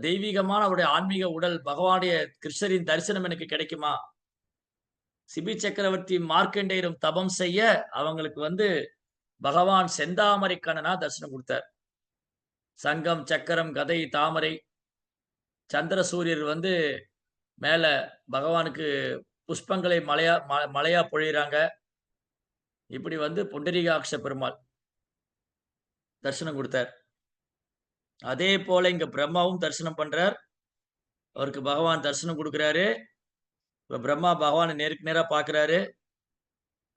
தெய்வீகமான அவருடைய ஆன்மீக உடல் பகவானுடைய கிருஷ்ணரின் தரிசனம் எனக்கு கிடைக்குமா? சிபி சக்கரவர்த்தி மார்க்கண்டேயரும் தபம் செய்ய அவங்களுக்கு வந்து பகவான் செந்தாமரை கண்ணனா தரிசனம் கொடுத்தார். சங்கம், சக்கரம், கதை, தாமரை, சந்திர சூரியர் வந்து மேல பகவானுக்கு புஷ்பங்களை மழையா பொழியிறாங்க. இப்படி வந்து புண்டரீகாக்ஷ பெருமாள். தரிசனம் கொடுத்தார். அதே போல இங்க பிரம்மாவும் தரிசனம் பண்றார். அவருக்கு பகவான் தரிசனம் குடுக்குறாரு. இப்ப பிரம்மா பகவான நேருக்கு நேரா பார்க்கிறாரு.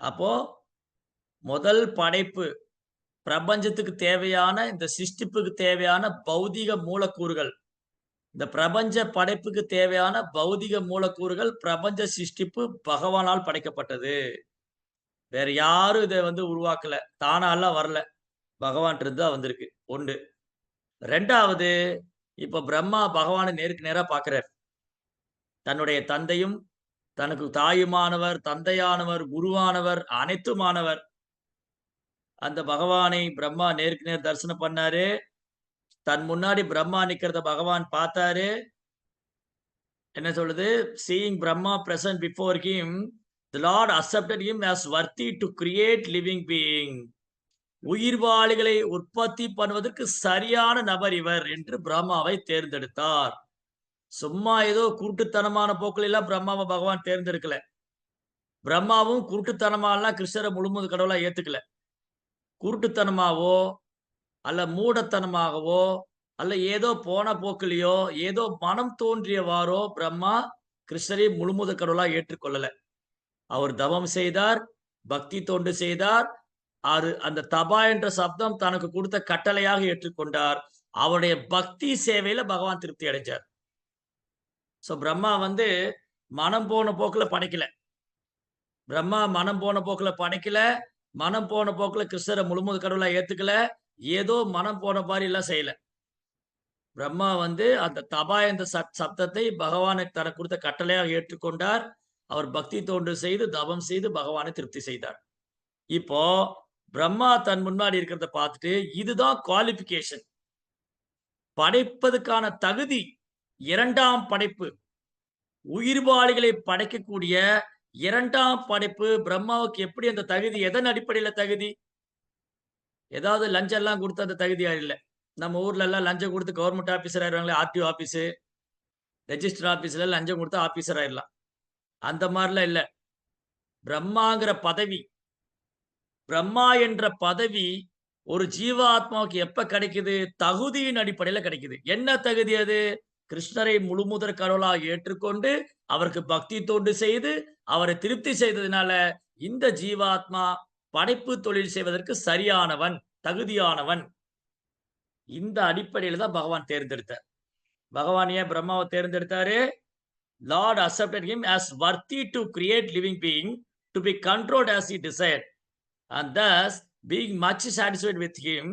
அப்போ முதல் படைப்பு பிரபஞ்சத்துக்கு தேவையான இந்த சிருஷ்டிப்புக்கு தேவையான பௌதீக மூலக்கூறுகள். இந்த பிரபஞ்ச படைப்புக்கு தேவையான பௌதிக மூலக்கூறுகள் பிரபஞ்ச சிருஷ்டிப்பு பகவானால் படைக்கப்பட்டது. வேற யாரும் இத உருவாக்கல. தானாலாம் வரல. பகவான்ட்ட இருந்து தான் வந்திருக்கு. 1. 2வது இப்ப பிரம்மா பகவான நேருக்கு நேரா பார்க்கிறார். தன்னுடைய தந்தையும், தனக்கு தாயுமானவர், தந்தையானவர், குருவானவர், அனைத்துமானவர். அந்த பகவானை பிரம்மா நேருக்கு நேர் தரிசனம் பண்ணாரு. தன் முன்னாடி பிரம்மா நிக்கிறத பகவான் பார்த்தாரு. என்ன சொல்லுது? Seeing Brahma present before him, the Lord accepted him as worthy to create living being. உயிர்வாளிகளை உற்பத்தி பண்ணுவதற்கு சரியான நபர் இவர் என்று பிரம்மாவை தேர்ந்தெடுத்தார். சும்மா ஏதோ குருட்டுத்தனமான போக்குல எல்லாம் பிரம்மாவை பகவான் தேர்ந்தெடுக்கல. பிரம்மாவும் குருட்டுத்தனமாலாம் கிருஷ்ணரை முழுமுதற் கடவுளா ஏத்துக்கல. குருட்டுத்தனமாவோ, அல்ல மூடத்தனமாகவோ, அல்ல ஏதோ போன போக்கிலயோ, ஏதோ மனம் தோன்றியவாறோ பிரம்மா கிருஷ்ணரை முழுமுதற் கடவுளா ஏற்றுக்கொள்ளல. அவர் தவம் செய்தார், பக்தி தொண்டு செய்தார். அந்த தபா என்ற சப்தம் தனக்கு கொடுத்த கட்டளையாக ஏற்றுக்கொண்டார். அவருடைய பக்தி சேவையில பகவான் திருப்தி அடைஞ்சார். சோ பிரம்மா மனம் போன போக்குல படைக்கல. பிரம்மா மனம் போன போக்குல படைக்கல. மனம் போன போக்குல கிருஷ்ணரை முழுமுதற் கடவுளா ஏத்துக்கல. ஏதோ மனம் போன மாரி எல்லாம் செய்யல. பிரம்மா அந்த தபா என்ற சப்தத்தை பகவானுக்கு தனக்கு கொடுத்த கட்டளையாக ஏற்றுக்கொண்டார். அவர் பக்தி தொண்டு செய்து, தவம் செய்து பகவானை திருப்தி செய்தார். இப்போ பிரம்மா தன் முன்னாடி இருக்கிறத பார்த்துட்டு, இதுதான் குவாலிஃபிகேஷன். படைப்பதற்கான தகுதி 2ஆம் படைப்பு. உயிர்வாளிகளை படைக்கக்கூடிய 2ஆம் படைப்பு பிரம்மாவுக்கு எப்படி அந்த தகுதி? எதன் அடிப்படையில தகுதி? ஏதாவது லஞ்சம் எல்லாம் கொடுத்து அந்த தகுதியா இல்ல. நம்ம ஊர்ல எல்லாம் லஞ்சம் கொடுத்து கவர்மெண்ட் ஆபீசர் ஆயிருவாங்களே, ஆர்டிஓ ஆபீஸ், ரெஜிஸ்டர் ஆபீஸ்ல லஞ்சம் கொடுத்து ஆபீசர் ஆயிரலாம். அந்த மாதிரிலாம் இல்ல. பிரம்மாங்கிற பதவி, பிரம்மா என்ற பதவி ஒரு ஜீவாத்மாவுக்கு எப்ப கிடைக்குது? தகுதியின் அடிப்படையில கிடைக்குது. என்ன தகுதி அது? கிருஷ்ணரை முழுமுதற் கடவுளாக ஏற்றுக்கொண்டு, அவருக்கு பக்தி தொண்டு செய்து, அவரை திருப்தி செய்ததுனால, இந்த ஜீவாத்மா படைப்பு தொழில் செய்வதற்கு சரியானவன், தகுதியானவன். இந்த அடிப்படையில தான் பகவான் தேர்ந்தெடுத்தார். பகவான் ஏன் பிரம்மாவை தேர்ந்தெடுத்தாரு? Lord accepted him as worthy to create living being, to be controlled as he desired. And thus, being much satisfied with him,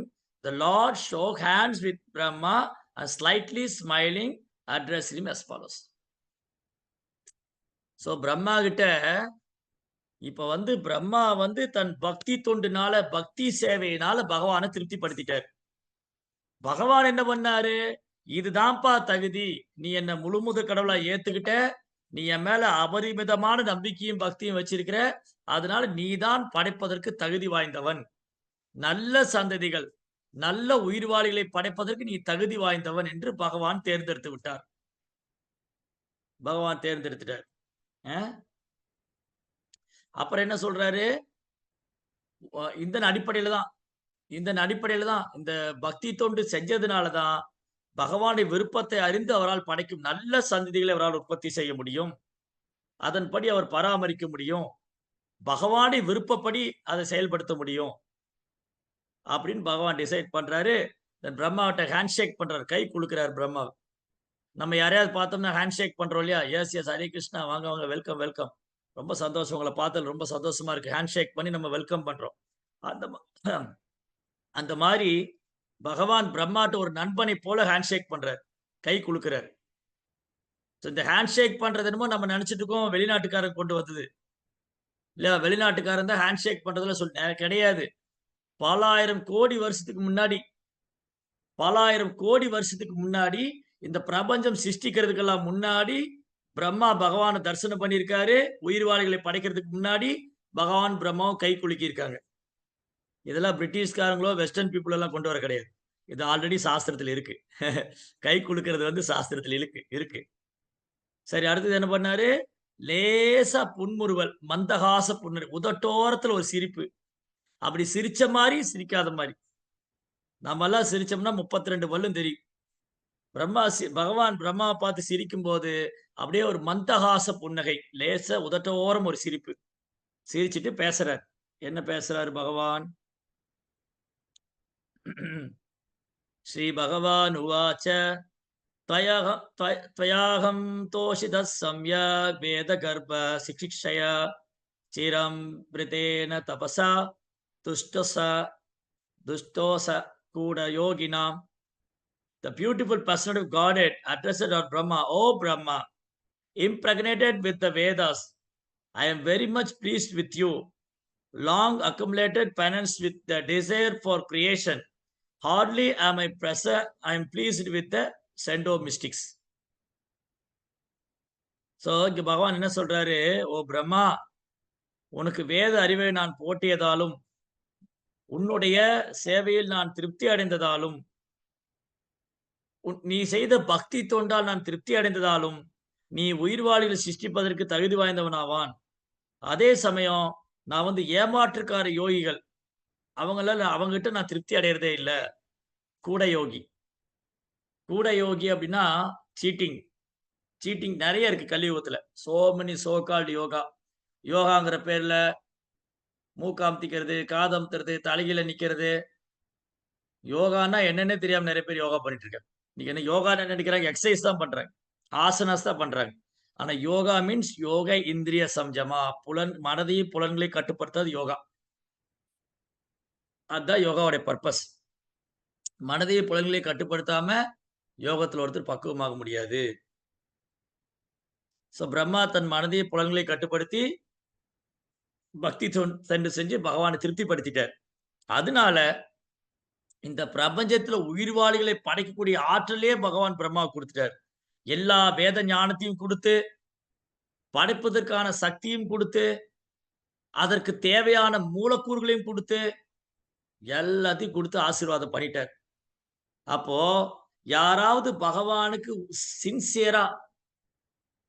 the Lord shook hands with Brahma and slightly smiling, addressed him as follows. So, Brahma கிட்ட இப்ப பிரம்மா தன் பக்தி தொண்டுனால, பக்தி சேவையினால பகவானை திருப்திப்படுத்திட்டார். பகவான் என்ன பண்ணாரு? இதுதான்ப்பா தகுதி. நீ என்ன முழுமுதற் கடவுளா ஏத்துக்கிட்ட. நீ என் மேல அபரிமிதமான நம்பிக்கையும் பக்தியும் வச்சிருக்கிற. அதனால நீதான் படைப்பதற்கு தகுதி வாய்ந்தவன். நல்ல சந்ததிகள், நல்ல உயிர்வாளிகளை படைப்பதற்கு நீ தகுதி வாய்ந்தவன் என்று பகவான் தேர்ந்தெடுத்து விட்டார். பகவான் தேர்ந்தெடுத்துட்டார். அப்புறம் என்ன சொல்றாரு? இந்த அடிப்படையில தான் இந்த பக்தி தொண்டு செஞ்சதுனால தான் பகவானுடைய விருப்பத்தை அறிந்து அவரால் படைக்கும் நல்ல சந்ததிகளை அவரால் உற்பத்தி செய்ய முடியும். அதன்படி அவர் பராமரிக்க முடியும். பகவானுடைய விருப்பப்படி அதை செயல்படுத்த முடியும். அப்படின்னு பகவான் டிசைட் பண்றாரு. பிரம்மாவிட்ட ஹேண்ட் ஷேக் பண்றாரு. கை குலுக்கிறார் பிரம்மா. நம்ம யாரையாவது பார்த்தோம்னா ஹேண்ட் ஷேக் பண்றோம் இல்லையா? எஸ் எஸ் ஹரே கிருஷ்ணா, வாங்க வாங்க, வெல்கம் வெல்கம், ரொம்ப சந்தோஷம், உங்களை பார்த்தது ரொம்ப சந்தோஷமா இருக்கு. ஹேண்ட் ஷேக் பண்ணி நம்ம வெல்கம் பண்றோம். அந்த மாதிரி பகவான் பிரம்மாட்ட ஒரு நண்பனை போல ஹேண்ட் ஷேக் பண்றார், கை குலுக்கிறார். இந்த ஹேண்ட் ஷேக் பண்றது என்னமோ நம்ம நினைச்சிட்டு இருக்கோம் வெளிநாட்டுக்காரன் கொண்டு வந்தது இல்ல. வெளிநாட்டுக்காரன் தான் ஹேண்ட் ஷேக் பண்றதுல கிடையாது. பல ஆயிரம் கோடி வருஷத்துக்கு முன்னாடி இந்த பிரபஞ்சம் சிருஷ்டிக்கிறதுக்கெல்லாம் முன்னாடி பிரம்மா பகவானை தரிசனம் பண்ணியிருக்காரு. உயிர்வாளிகளை படைக்கிறதுக்கு முன்னாடி பகவான் பிரம்மாவும் கை குலுக்கி இருக்காங்க. இதெல்லாம் பிரிட்டிஷ்காரங்களோ வெஸ்டர்ன் பீப்புள் எல்லாம் கொண்டு வர கிடையாது. இது ஆல்ரெடி சாஸ்திரத்தில் இருக்கு. கை குலுக்கிறது சாஸ்திரத்தில் இருக்கு. சரி, அடுத்தது என்ன பண்ணாரு? லேசா புன்முறுவல், மந்தகாச புன்னகை, உதட்டோரத்துல ஒரு சிரிப்பு. அப்படி சிரிச்ச மாதிரி சிரிக்காத மாதிரி. நம்மல்லாம் சிரிச்சோம்னா 32 பல்லும் தெரியும். பகவான் பிரம்மாவ பார்த்து சிரிக்கும்போது, அப்படியே ஒரு மந்தஹாச புன்னகை. லேசா உதட்டோரம் ஒரு சிரிப்பு. சிரிச்சுட்டு பேசுறார். என்ன பேசுறாரு பகவான்? ஸ்ரீ பகவான் உவாச்ச त्वयः त्वयाहं तोषितः सम्यक् वेदगर्भ शिक्षिक्षया चिरं वृतेन तपसा तुष्टस दुष्टोस कूटयोगिनाम्. The beautiful personality of Godhead addressed Lord Brahma, O Brahma, impregnated with the Vedas, I am very much pleased with you. Long accumulated penance with the desire for creation. Hardly am I am pleased with the Sendo mystics. So இங்க பகவான் என்ன சொல்றாரு? ஓ பிரம்மா, உனக்கு வேத அறிவை நான் போற்றியதாலும், உன்னுடைய சேவையில் நான் திருப்தி அடைந்ததாலும், நீ செய்த பக்தி தொண்டால் நான் திருப்தி அடைந்ததாலும், நீ உயிர்வாழிகளை சிருஷ்டிப்பதற்கு தகுதி வாய்ந்தவனாவான். அதே சமயம் நான் வந்து ஏமாற்றுக்கார யோகிகள், அவங்ககிட்ட நான் திருப்தி அடையறதே இல்ல. கூட யோகி. கூட யோகி அப்படின்னா சீட்டிங். சீட்டிங் நெறைய இருக்கு கலியுகத்துல. So many so called yoga. யோகாங்கிற பேர்ல மூக்கு அமுத்திக்கிறது, காது அமுத்துறது, தலைகீழ நிக்கிறது. யோகான்னா என்னன்னே தெரியாம நெறைய பேர் யோகா பண்ணிட்டு இருக்காங்க. இன்னைக்கு என்ன யோகான்னு என்ன நெனைக்கிறாங்க? எக்சர்சைஸ் தான் பண்றாங்க. ஆசனாஸ் தான் பண்றாங்க. ஆனா யோகா மீன்ஸ் யோக இந்திரிய சம்ஜமா. மனதையும் புலன்களையும் கட்டுப்படுத்துறது யோகா. அதுதான் யோகாவோட பர்ப்பஸ். மனதையும் புலன்களையும் கட்டுப்படுத்தாம யோகத்துல ஒருத்தர் பக்குவமாக முடியாது. சோ பிரம்மா தன் மனதையும் புலன்களையும் கட்டுப்படுத்தி பக்தி தொண்டு செஞ்சு பகவானை திருப்திப்படுத்திட்டார். அதனால இந்த பிரபஞ்சத்துல உயிர்வாழிகளை படைக்கக்கூடிய ஆற்றலே பகவான் பிரம்மாவுக்கு குடுத்துட்டார். எல்லா வேத ஞானத்தையும் குடுத்து, படைப்பதற்கான சக்தியும் குடுத்து, அதற்கு தேவையான மூலக்கூறுகளையும் குடுத்து, எல்லாத்தையும் குடுத்து ஆசீர்வாதம் பண்ணிட்டார். அப்போ யாராவது பகவானுக்கு சின்சியரா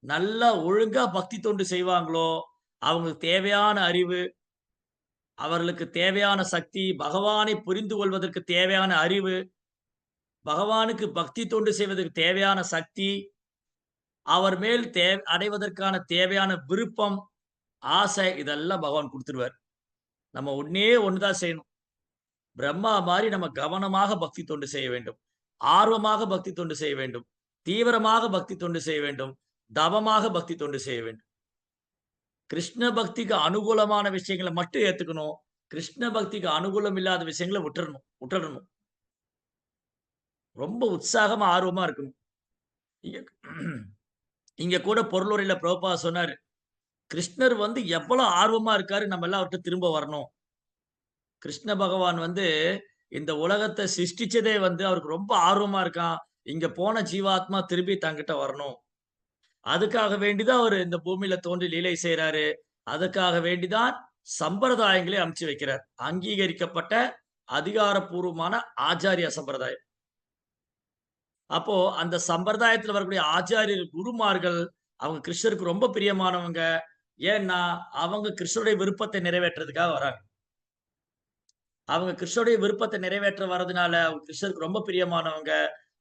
நல்லா ஒழுங்கா பக்தி தொண்டு செய்வாங்களோ, அவங்களுக்கு தேவையான அறிவு, அவர்களுக்கு தேவையான சக்தி, பகவானை புரிந்து கொள்வதற்கு தேவையான அறிவு, பகவானுக்கு பக்தி தொண்டு செய்வதற்கு தேவையான சக்தி, அவர் மேல் அடைவதற்கான தேவையான விருப்பம், ஆசை இதெல்லாம் பகவான் குடுத்துருவார். நம்ம ஒண்ணே ஒண்ணு தான் செய்யணும். பிரம்மா மாரி நம்ம கவனமாக பக்தி தொண்டு செய்ய வேண்டும். ஆர்வமாக பக்தி தொண்டு செய்ய வேண்டும். தீவிரமாக பக்தி தொண்டு செய்ய வேண்டும். தவமாக பக்தி தொண்டு செய்ய வேண்டும். கிருஷ்ண பக்திக்கு அனுகூலமான விஷயங்கள மட்டும் ஏத்துக்கணும். கிருஷ்ண பக்திக்கு அனுகூலம் இல்லாத விஷயங்கள விட்டுறணும். ரொம்ப உற்சாகமா, ஆர்வமா இருக்கணும். இங்க இங்க கூட பொருளுரையில பிரபுபாதா சொன்னாரு. கிருஷ்ணர் வந்து எவ்வளவு ஆர்வமா இருக்காரு, நம்ம எல்லாம் அவர்ட்ட திரும்ப வரணும். கிருஷ்ண பகவான் வந்து இந்த உலகத்த சிருஷ்டிச்சதே வந்து அவருக்கு ரொம்ப ஆர்வமா இருக்கான். இங்க போன ஜீவாத்மா திருப்பி தன்கிட்ட வரணும். அதுக்காக வேண்டி தான் அவரு இந்த பூமியில தோன்றி லீலை செய்றாரு. அதுக்காக வேண்டி தான் சம்பிரதாயங்களை அமைச்சு வைக்கிறார். அங்கீகரிக்கப்பட்ட அதிகாரப்பூர்வமான ஆச்சாரிய சம்பிரதாயம். அப்போ அந்த சம்பிரதாயத்துல வரக்கூடிய ஆச்சாரியர்கள், குருமார்கள் அவங்க கிருஷ்ணருக்கு ரொம்ப பிரியமானவங்க. ஏன்னா, அவங்க கிருஷ்ணருடைய விருப்பத்தை நிறைவேற்றுறதுக்காக வராங்க. அவங்க கிருஷ்ணருடைய விருப்பத்தை நிறைவேற்ற வர்றதுனால, அவங்க கிருஷ்ணருக்கு ரொம்ப பிரியமானவங்க.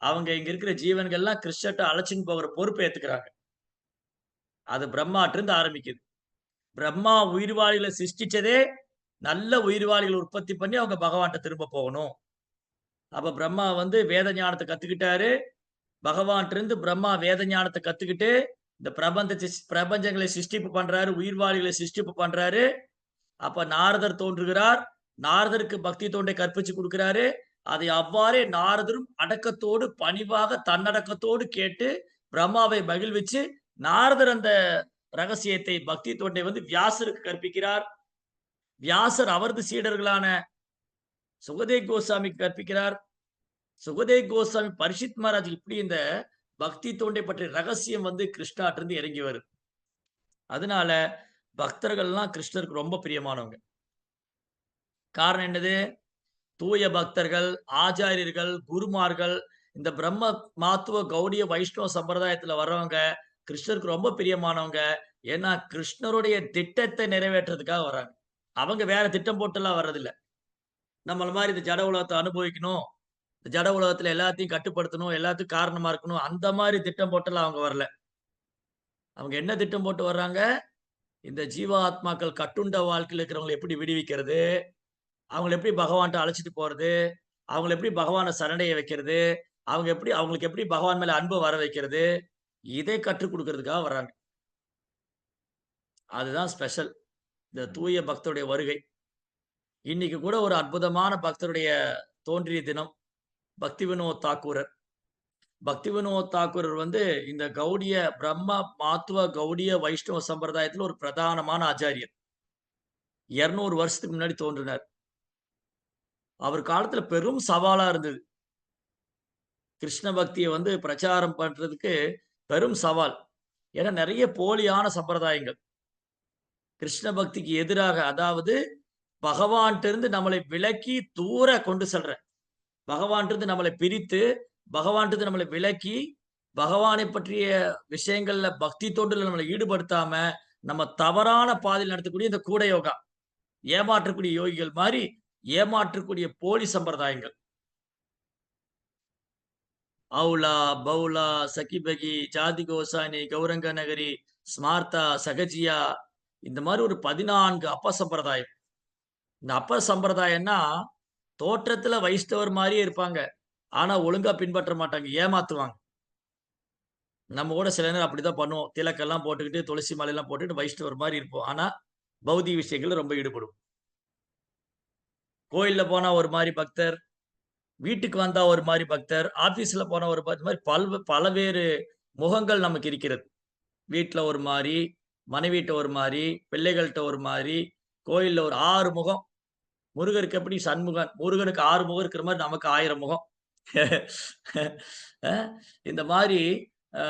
அவங்க இங்க இருக்கிற ஜீவன்கள்லாம் கிருஷ்ணர்ட்ட அழைச்சுன்னு போகிற பொறுப்ப ஏத்துக்கிறாங்க. அது பிரம்மாட்டருந்து ஆரம்பிக்குது. பிரம்மா உயிர்வாழிகள சிருஷ்டிச்சதே, நல்ல உயிர்வாழிகள உற்பத்தி பண்ணி அவங்க பகவான்ட்ட திரும்ப போகணும். அப்ப பிரம்மா வந்து வேத ஞானத்த கத்துக்கிட்டாரு. பகவான்ட்டருந்து பிரம்மா வேத ஞானத்த கத்துக்கிட்டு, இந்த பிரபஞ்சங்களை சிருஷ்டிப்பு பண்றாரு. உயிர்வாழிகளை சிருஷ்டிப்பு பண்றாரு. அப்ப நாரதர் தோன்றுகிறார். நாரதருக்கு பக்தி தொண்டை கற்பிச்சு குடுக்கிறாரு. அதை அவ்வாறே நாரதரும் அடக்கத்தோடு, பணிவாக, தன்னடக்கத்தோடு கேட்டு, பிரம்மாவை மகிழ்விச்சு, நாரதர் அந்த ரகசியத்தை, பக்தி தொண்டை வந்து வியாசருக்கு கற்பிக்கிறார். வியாசர் அவரது சீடர்களான சுகதேவ் கோசாமிக்கு கற்பிக்கிறார். சுகதேவ் கோசாமி பரிஷித் மகாராஜ் இப்படி இந்த பக்தி தொண்டை பற்றிய ரகசியம் வந்து கிருஷ்ணாட்டிருந்து இறங்கி வருது. அதனால பக்தர்கள்லாம் கிருஷ்ணருக்கு ரொம்ப பிரியமானவங்க. காரணம் என்னது? தூய பக்தர்கள், ஆச்சாரியர்கள், குருமார்கள், இந்த பிரம்ம மாத்துவ கௌடிய வைஷ்ணவ சம்பிரதாயத்துல வர்றவங்க கிருஷ்ணருக்கு ரொம்ப பிரியமானவங்க. ஏன்னா கிருஷ்ணருடைய திட்டத்தை நிறைவேற்றுறதுக்காக வராங்க. அவங்க வேற திட்டம் போட்டுலாம் வர்றதில்ல. நம்மள மாரி இந்த ஜட உலகத்த அனுபவிக்கணும். ஜட உலகத்துல எல்லாத்தையும் கட்டுப்படுத்தணும், எல்லாத்துக்கும் காரணமா இருக்கணும். அந்த மாரி திட்டம் போட்டுலாம் அவங்க வரல. அவங்க என்ன திட்டம் போட்டு வர்றாங்க? இந்த ஜீவாத்மாக்கள் கட்டுண்ட வாழ்க்கையில இருக்கிறவங்கள எப்படி விடுவிக்கிறது? அவங்கள எப்படி பகவான்ட்ட அழைச்சிட்டு போறது? அவங்கள எப்படி பகவான சரணடைய வைக்கிறது? அவங்களுக்கு எப்படி பகவான் மேல அன்ப வர வைக்கிறது? இதை கற்றுக் குடுக்கிறதுக்காக வர்றாங்க. அதுதான் ஸ்பெஷல். இந்த தூய பக்தருடைய வருகை. இன்னைக்கு கூட ஒரு அற்புதமான பக்தருடைய தோன்றிய தினம். பக்தி வினோத் தாக்கூரர். பக்தி வினோத் தாக்கூரர் வந்து இந்த கௌடிய பிரம்ம மாத்துவ கௌடிய வைஷ்ணவ சம்பிரதாயத்துல ஒரு பிரதானமான ஆச்சாரியர். 200 வருஷத்துக்கு முன்னாடி தோன்றினார். அவர் காலத்துல பெரும் சவாலா இருந்தது. கிருஷ்ண பக்திய வந்து பிரச்சாரம் பண்றதுக்கு பெரும் சவால். ஏன்னா நெறைய போலியான சம்பிரதாயங்கள். கிருஷ்ண பக்திக்கு எதிராக அதாவது பகவான்ட்ட இருந்து நம்மளை விலக்கி தூர கொண்டு செல்ற பகவான்ட்ட இருந்து நம்மளை பிரித்து, பகவான்ட்ட இருந்து நம்மளை விலக்கி, பகவானை பற்றிய விஷயங்கள்ல பக்தி தொண்டுல நம்மள ஈடுபடுத்தாம, நம்ம தவறான பாதையில நடத்தக்கூடிய இந்த கூட யோகா. ஏமாற்றக்கூடிய யோகிகள் மாரி, ஏமாற்றக்கூடிய போலி சம்பிரதாயங்கள். அவுலா, பவுலா, சகிபகி, ஜாதி கோசானி, கௌரங்க நகரி, ஸ்மார்த்தா, சகஜியா இந்த மாரி ஒரு 14 அப்பசம்பிரதாயம். இந்த அப்பசம்பிரதாயம்னா, தோற்றத்துல வைஷ்ணவர் மாரியே இருப்பாங்க. ஆனா ஒழுங்கா பின்பற்ற மாட்டாங்க. ஏமாத்துவாங்க. நம்ம கூட சில நேரம் அப்படித்தான் பண்ணுவோம். திலக்கெல்லாம் போட்டுக்கிட்டு, துளசி மாலைலாம் போட்டுட்டு வைஷ்ணவர் மாரி இருப்போம். ஆனா, பௌதீக விஷயங்கள்ல ரொம்ப ஈடுபடுவோம். கோயில்ல போனா ஒரு மாரி பக்தர், வீட்டுக்கு வந்தா ஒரு மாரி பக்தர், ஆபீஸ்ல போனா ஒரு மாரி பலவேறு முகங்கள் நமக்கு இருக்கிறது. வீட்ல ஒரு மாரி, மனைவிட்ட ஒரு மாரி, பிள்ளைகள்ட்ட ஒரு மாரி, கோயில்ல ஒரு 6 முகம். முருகருக்கு எப்படி சண்முகன், முருகனுக்கு 6 முகம் இருக்கிற மாரி நமக்கு 1000 முகம். அ இந்த மாரி அ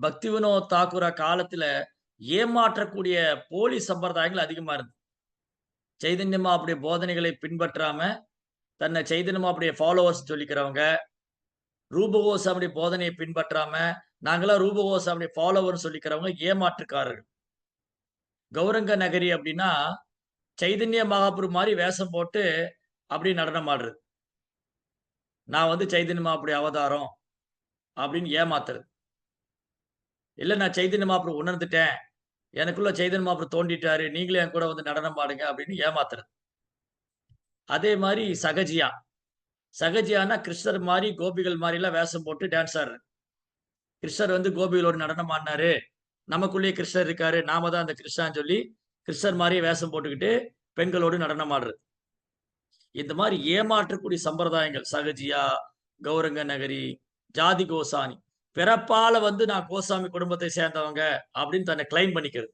பக்தி வினோத் தாக்கூர காலத்துல ஏமாற்றக்கூடிய போலி சம்பிரதாயங்கள் அதிகமா இருந்தது. சைதன்ய மகாபுடைய போதனைகளை பின்பற்றாம, தன்னை சைதன்ய மகாபுடைய ஃபாலோவர்ஸ் சொல்லிக்கிறவங்க, ரூப கோஸ்வாமியுடைய போதனையை பின்பற்றாம, நாங்கலாம் ரூப கோஸ்வாமியுடைய ஃபாலோவர்ன்னு சொல்லிக்கிறவங்க ஏமாற்றுக்காரர்கள். கௌரங்க நகரி அப்டின்னா, சைதன்ய மகாபுரு மாரி வேஷம் போட்டு அப்டி நடனம் ஆடுறது. நான் வந்து சைதன்ய மகாபுடைய அவதாரம் அப்டின்னு ஏமாத்துறது. இல்ல நான் சைதன்ய மகாபுரு உணர்ந்துட்டேன். எனக்குள்ள சைதன்ய மகாபுரு தோண்டிட்டாரு. நீங்களும் என் கூட வந்து நடனம் ஆடுங்க அப்டின்னு ஏமாத்துறது. அதே மாரி சகஜியா. சகஜியான்னா கிருஷ்ணர் மாரி, கோபிகள் மாரிலாம் வேஷம் போட்டு டான்ஸ் ஆடுறது. கிருஷ்ணர் வந்து கோபிகளோட நடனம் ஆடுனாரு. நமக்குள்ளேயே கிருஷ்ணர் இருக்காரு. நாம தான் அந்த கிருஷ்ணான்னு சொல்லி, கிருஷ்ணர் மாரியே வேஷம் போட்டுக்கிட்டு, பெண்களோடு நடனம் ஆடுறது. இந்த மாரி ஏமாற்றக்கூடிய சம்பிரதாயங்கள். சகஜியா, கௌரங்க நகரி, ஜாதி கோசானி. பிறப்பால வந்து நான் கோசாமி குடும்பத்தை சேர்ந்தவங்க அப்படின்னு தன்னை கிளைம் பண்ணிக்கிறது.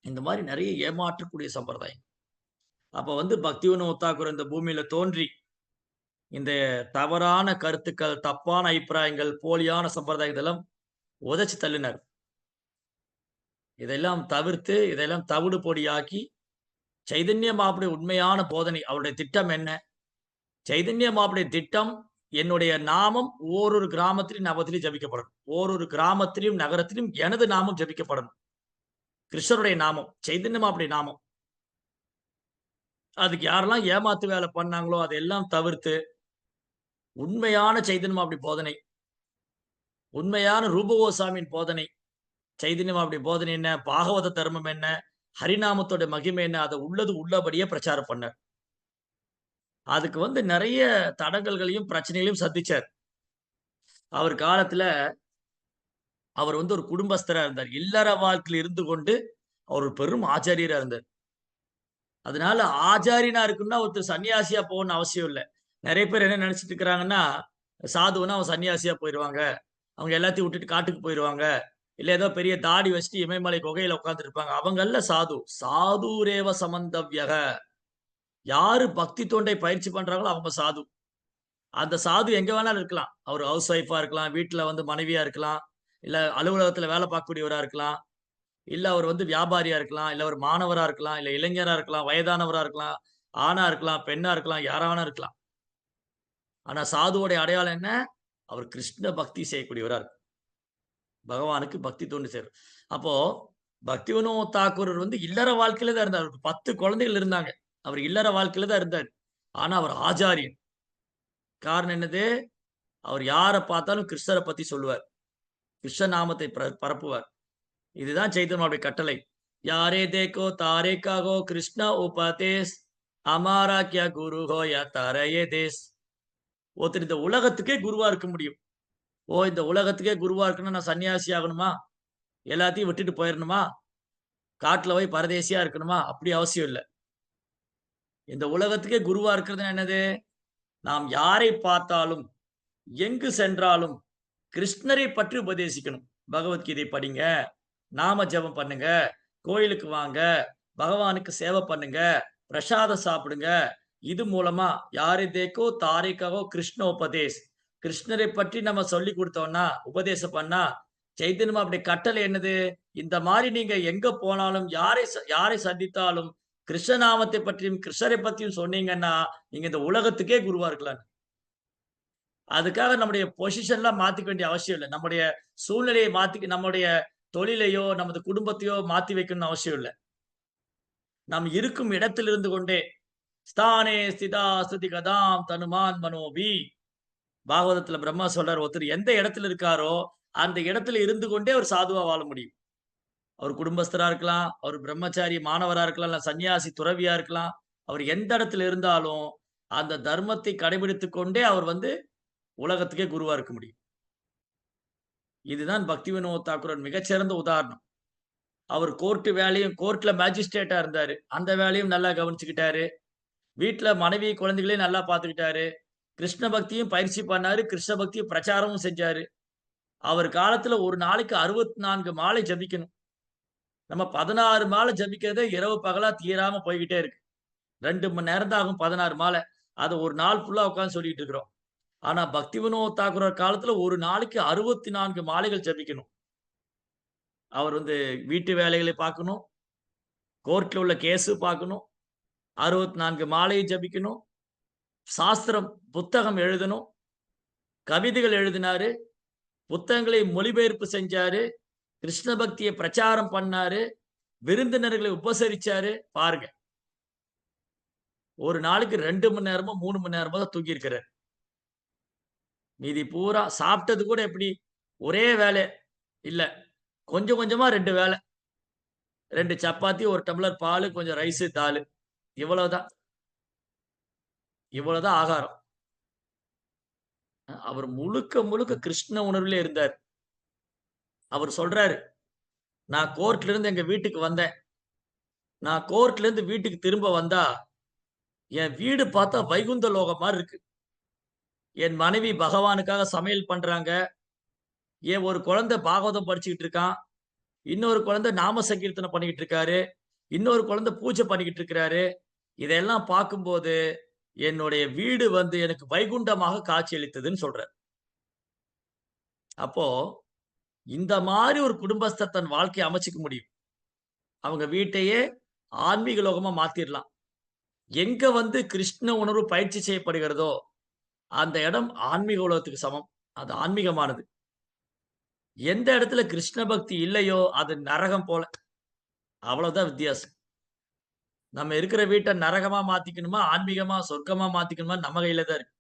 இந்த மாரி நெறைய ஏமாற்றக்கூடிய சம்பிரதாயம். அப்ப வந்து பக்திவினோத் தாக்கூர் இந்த பூமியில தோன்றி, இந்த தவறான கருத்துக்கள், தப்பான அபிப்பிராயங்கள், போலியான சம்பிரதாயம் இதெல்லாம் உதைச்சு தள்ளினார். இதெல்லாம் தவிர்த்து, இதெல்லாம் தவிடு பொடியாக்கி, சைதன்ய மகாபுடைய உண்மையான போதனை, அவருடைய திட்டம் என்ன? சைதன்ய மகாபுடைய திட்டம், என்னுடைய நாமம் ஓரொரு கிராமத்திலும், நகரத்திலும் ஜெபிக்கப்படணும். ஓரொரு கிராமத்திலும், நகரத்திலும் எனது நாமம் ஜெபிக்கப்படணும். கிருஷ்ணருடைய நாமம், சைதன்ய மகாபுடைய நாமம். அதுக்கு யாரெல்லாம் ஏமாத்து வேலை பண்ணாங்களோ, அதையெல்லாம் தவிர்த்து, உண்மையான சைதன்ய மகாபுடைய போதனை, உண்மையான ரூப கோஸ்வாமியின் போதனை, சைதன்ய மகாபுடைய போதனை என்ன? பாகவத தர்மம் என்ன? ஹரிநாமத்தோட மகிமை என்ன? அத உள்ளது உள்ளபடியே பிரச்சாரம் பண்ணார். அதுக்கு வந்து நெறைய தடங்கல்களையும், பிரச்சனைகளையும் சந்திச்சார். அவர் காலத்துல அவர் வந்து ஒரு குடும்பஸ்தரா இருந்தார். இல்லற வாழ்க்கையில இருந்து கொண்டு அவர் ஒரு பெரும் ஆச்சாரியரா இருந்தார். அதனால ஆச்சாரியனா இருக்கணும்னா ஒருத்தர் சன்னியாசியா போகணும்னு அவசியம் இல்ல. நெறைய பேர் என்ன நெனச்சுட்டு இருக்கிறாங்கன்னா, சாதுன்னா அவன் சன்னியாசியா போயிருவாங்க. அவங்க எல்லாத்தையும் விட்டுட்டு காட்டுக்கு போயிருவாங்க. இல்ல ஏதோ பெரிய தாடி வச்சுட்டு இமயமலை குகையில உட்கார்ந்துருப்பாங்க. அவங்க அல்ல சாது. சாதுரேவ சமந்தவ்யக. யாரு பக்தி தொண்டை பயிற்சி பண்றாங்களோ அவங்க சாது. அந்த சாது எங்க வேணாலும் இருக்கலாம். அவரு ஹவுஸ் ஒய்ஃபா இருக்கலாம். வீட்ல வந்து மனைவியா இருக்கலாம். இல்ல அலுவலகத்துல வேலை பார்க்கக்கூடியவரா இருக்கலாம். இல்ல அவர் வந்து வியாபாரியா இருக்கலாம். இல்ல ஒரு மாணவரா இருக்கலாம். இல்ல இளைஞரா இருக்கலாம். வயதானவரா இருக்கலாம். ஆணா இருக்கலாம். பெண்ணா இருக்கலாம். யாரா வேணா இருக்கலாம். ஆனா சாதுவோடைய அடையாளம் என்ன? அவர் கிருஷ்ண பக்தி செய்யக்கூடியவரா இருக்கணும். பகவானுக்கு பக்தி தொண்டு செய்றவர். அப்போ பக்திவினோத் தாக்கூரர் வந்து இல்லற வாழ்க்கையில தான் இருந்தார். அவருக்கு 10 குழந்தைகள் இருந்தாங்க. அவர் இல்லற வாழ்க்கையில தான் இருந்தாரு. ஆனா அவர் ஆச்சாரியன். காரணம் என்னது? அவர் யார பார்த்தாலும் கிருஷ்ணர பத்தி சொல்லுவார். கிருஷ்ண நாமத்தை பரப்புவார். இதுதான் சைத்தன்யாவுடைய கட்டளை. யாரே தேக்கோ தாரே காகோ கிருஷ்ண உபதேஸ் அமாரா கியா குரு ஹோ யா தாரயே தேஸ். ஒருத்தர் இந்த உலகத்துக்கே குருவா இருக்க முடியும். ஓ! இந்த உலகத்துக்கே குருவா இருக்கணும்னா நான் சன்னியாசி ஆகணுமா? எல்லாத்தையும் விட்டுட்டு போயிரணுமா? காட்டுல போய் பரதேசியா இருக்கணுமா? அப்படி அவசியம் இல்ல. இந்த உலகத்துக்கே குருவா இருக்கிறதுனா என்னது? நாம் யாரை பார்த்தாலும், எங்கு சென்றாலும் கிருஷ்ணரை பற்றி உபதேசிக்கணும். பகவத்கீதை படிங்க, நாம ஜெபம் பண்ணுங்க, கோயிலுக்கு வாங்க, பகவானுக்கு சேவை பண்ணுங்க, பிரசாதம் சாப்பிடுங்க. இது மூலமா யாரை தேக்கோ தாரை கஹோ கிருஷ்ண உபதேஸ். கிருஷ்ணரை பற்றி நம்ம சொல்லிக் குடுத்தோம்னா, உபதேசம் பண்ணா, சைத்தன்ய மகாபுருடைய கட்டளை என்னது? இந்த மாரி நீங்க எங்க போனாலும், யாரை சந்தித்தாலும், கிருஷ்ண நாமத்தை பற்றியும், கிருஷ்ணரை பத்தியும் சொன்னீங்கன்னா, நீங்க இந்த உலகத்துக்கே குருவா இருக்கலாம். அதுக்காக நம்முடைய பொசிஷன்லாம் மாத்திக்க வேண்டிய அவசியம் இல்ல. நம்முடைய சூழ்நிலையை நம்முடைய தொழிலையோ, நமது குடும்பத்தையோ மாத்தி வைக்கணும்னு அவசியம் இல்ல. நாம் இருக்கும் இடத்தில் இருந்து கொண்டே, ஸ்தானே ஸ்திதா ஸ்துதி கதாம் தனுமான் மனோபி. பாகவதத்துல பிரம்மா சொல்றார், ஒருத்தர் எந்த இடத்துல இருக்காரோ, அந்த இடத்துல இருந்து கொண்டே அவர் சாதுவா வாழ முடியும். அவர் குடும்பஸ்தரா இருக்கலாம், அவர் பிரம்மச்சாரி மாணவரா இருக்கலாம், இல்ல சன்னியாசி துறவியா இருக்கலாம். அவர் எந்த இடத்துல இருந்தாலும், அந்த தர்மத்தை கடைபிடித்துக் கொண்டே அவர் உலகத்துக்கே குருவா இருக்க முடியும். இதுதான் பக்தி வினோத் தாக்கூரின் மிகச்சிறந்த உதாரணம். அவர் கோர்ட்ல மேஜிஸ்ட்ரேட்டா இருந்தாரு. அந்த வேலையும் நல்லா கவனிச்சுக்கிட்டாரு. வீட்ல மனைவி, குழந்தைகளையும் நல்லா பார்த்துக்கிட்டாரு. கிருஷ்ண பக்தியும் பயிற்சி பண்ணாரு. கிருஷ்ண பக்தியும் பிரச்சாரமும் செஞ்சாரு. அவர் காலத்துல ஒரு நாளைக்கு 64 மாலை ஜபிக்கணும். நம்ம 16 மாலை ஜபிக்கிறதே இரவு பகலா தீராம போய்க்கிட்டே இருக்கு. 2 மணி நேரம் தான் ஆகும் 16 மாலை. அத ஒரு நாள் ஃபுல்லா உட்கார்ந்து சொல்லிட்டு இருக்கிறோம். ஆனா பக்தி வினோத் தாக்கூர் காலத்துல ஒரு நாளைக்கு 64 மாலைகள் ஜபிக்கணும். அவர் வீட்டு வேலைகளை பார்க்கணும். கோர்ட்ல உள்ள கேஸ் பார்க்கணும். 64 மாலையை ஜபிக்கணும். சாஸ்திரம் புத்தகம் எழுதணும். கவிதைகள் எழுதினாரு. புத்தகங்களை மொழிபெயர்ப்பு செஞ்சாரு. கிருஷ்ண பக்திய பிரச்சாரம் பண்ணாரு. விருந்தினர்களை உபசரிச்சாரு. பாருங்க. ஒரு நாளைக்கு 2 மணி நேரமோ, 3 மணி நேரமோ தான் தூங்கி இருக்கிறாரு. மீதி பூரா சாப்பிட்டது கூட எப்படி? ஒரே வேளை இல்ல. கொஞ்சம் கொஞ்சமா 2 வேள. 2 சப்பாத்தி, 1 டம்ளர் பாலு, கொஞ்சம் ரைஸு, தாலு. இவ்வளவுதான். இவ்வளவுதான் ஆகாரம். அவர் முழுக்க முழுக்க கிருஷ்ண உணர்விலே இருந்தார். அவர் சொல்றாரு, "நான் கோர்ட்ல இருந்து எங்க வீட்டுக்கு வந்தேன். நான் கோர்ட்ல இருந்து வீட்டுக்கு திரும்ப வந்தா, என் வீடு பார்த்தா வைகுந்த லோகம் மாரி இருக்கு. என் மனைவி பகவானுக்காக சமையல் பண்றாங்க. என் ஒரு குழந்தை பாகவதம் படிச்சுக்கிட்டு இருக்கான். இன்னொரு குழந்தை நாம சங்கீர்த்தனம் பண்ணிக்கிட்டு இருக்காரு. இன்னொரு குழந்தை பூஜை பண்ணிக்கிட்டு இருக்கிறாரு. இதெல்லாம் பார்க்கும்போது, என்னுடைய வீடு எனக்கு வைகுண்டமாக காட்சியளித்ததுன்னு" சொல்றார். அப்போ இந்த மாரி ஒரு குடும்பஸ்தர் தன் வாழ்க்கைய அமைச்சுக்க முடியும். அவங்க வீட்டையே ஆன்மீக லோகமா மாத்திரலாம். எங்க கிருஷ்ண உணர்வு பயிற்சி செய்யப்படுகிறதோ, அந்த இடம் ஆன்மீக உலகத்துக்கு சமம். அது ஆன்மீகமானது. எந்த இடத்துல கிருஷ்ண பக்தி இல்லையோ, அது நரகம் போல. அவ்வளவுதான் வித்தியாசம். நம்ம இருக்கிற வீட்ட நரகமா மாத்திக்கணுமா, ஆன்மீகமா, சொர்க்கமா மாத்திக்கணுமா நம்ம கையில தான் இருக்கு.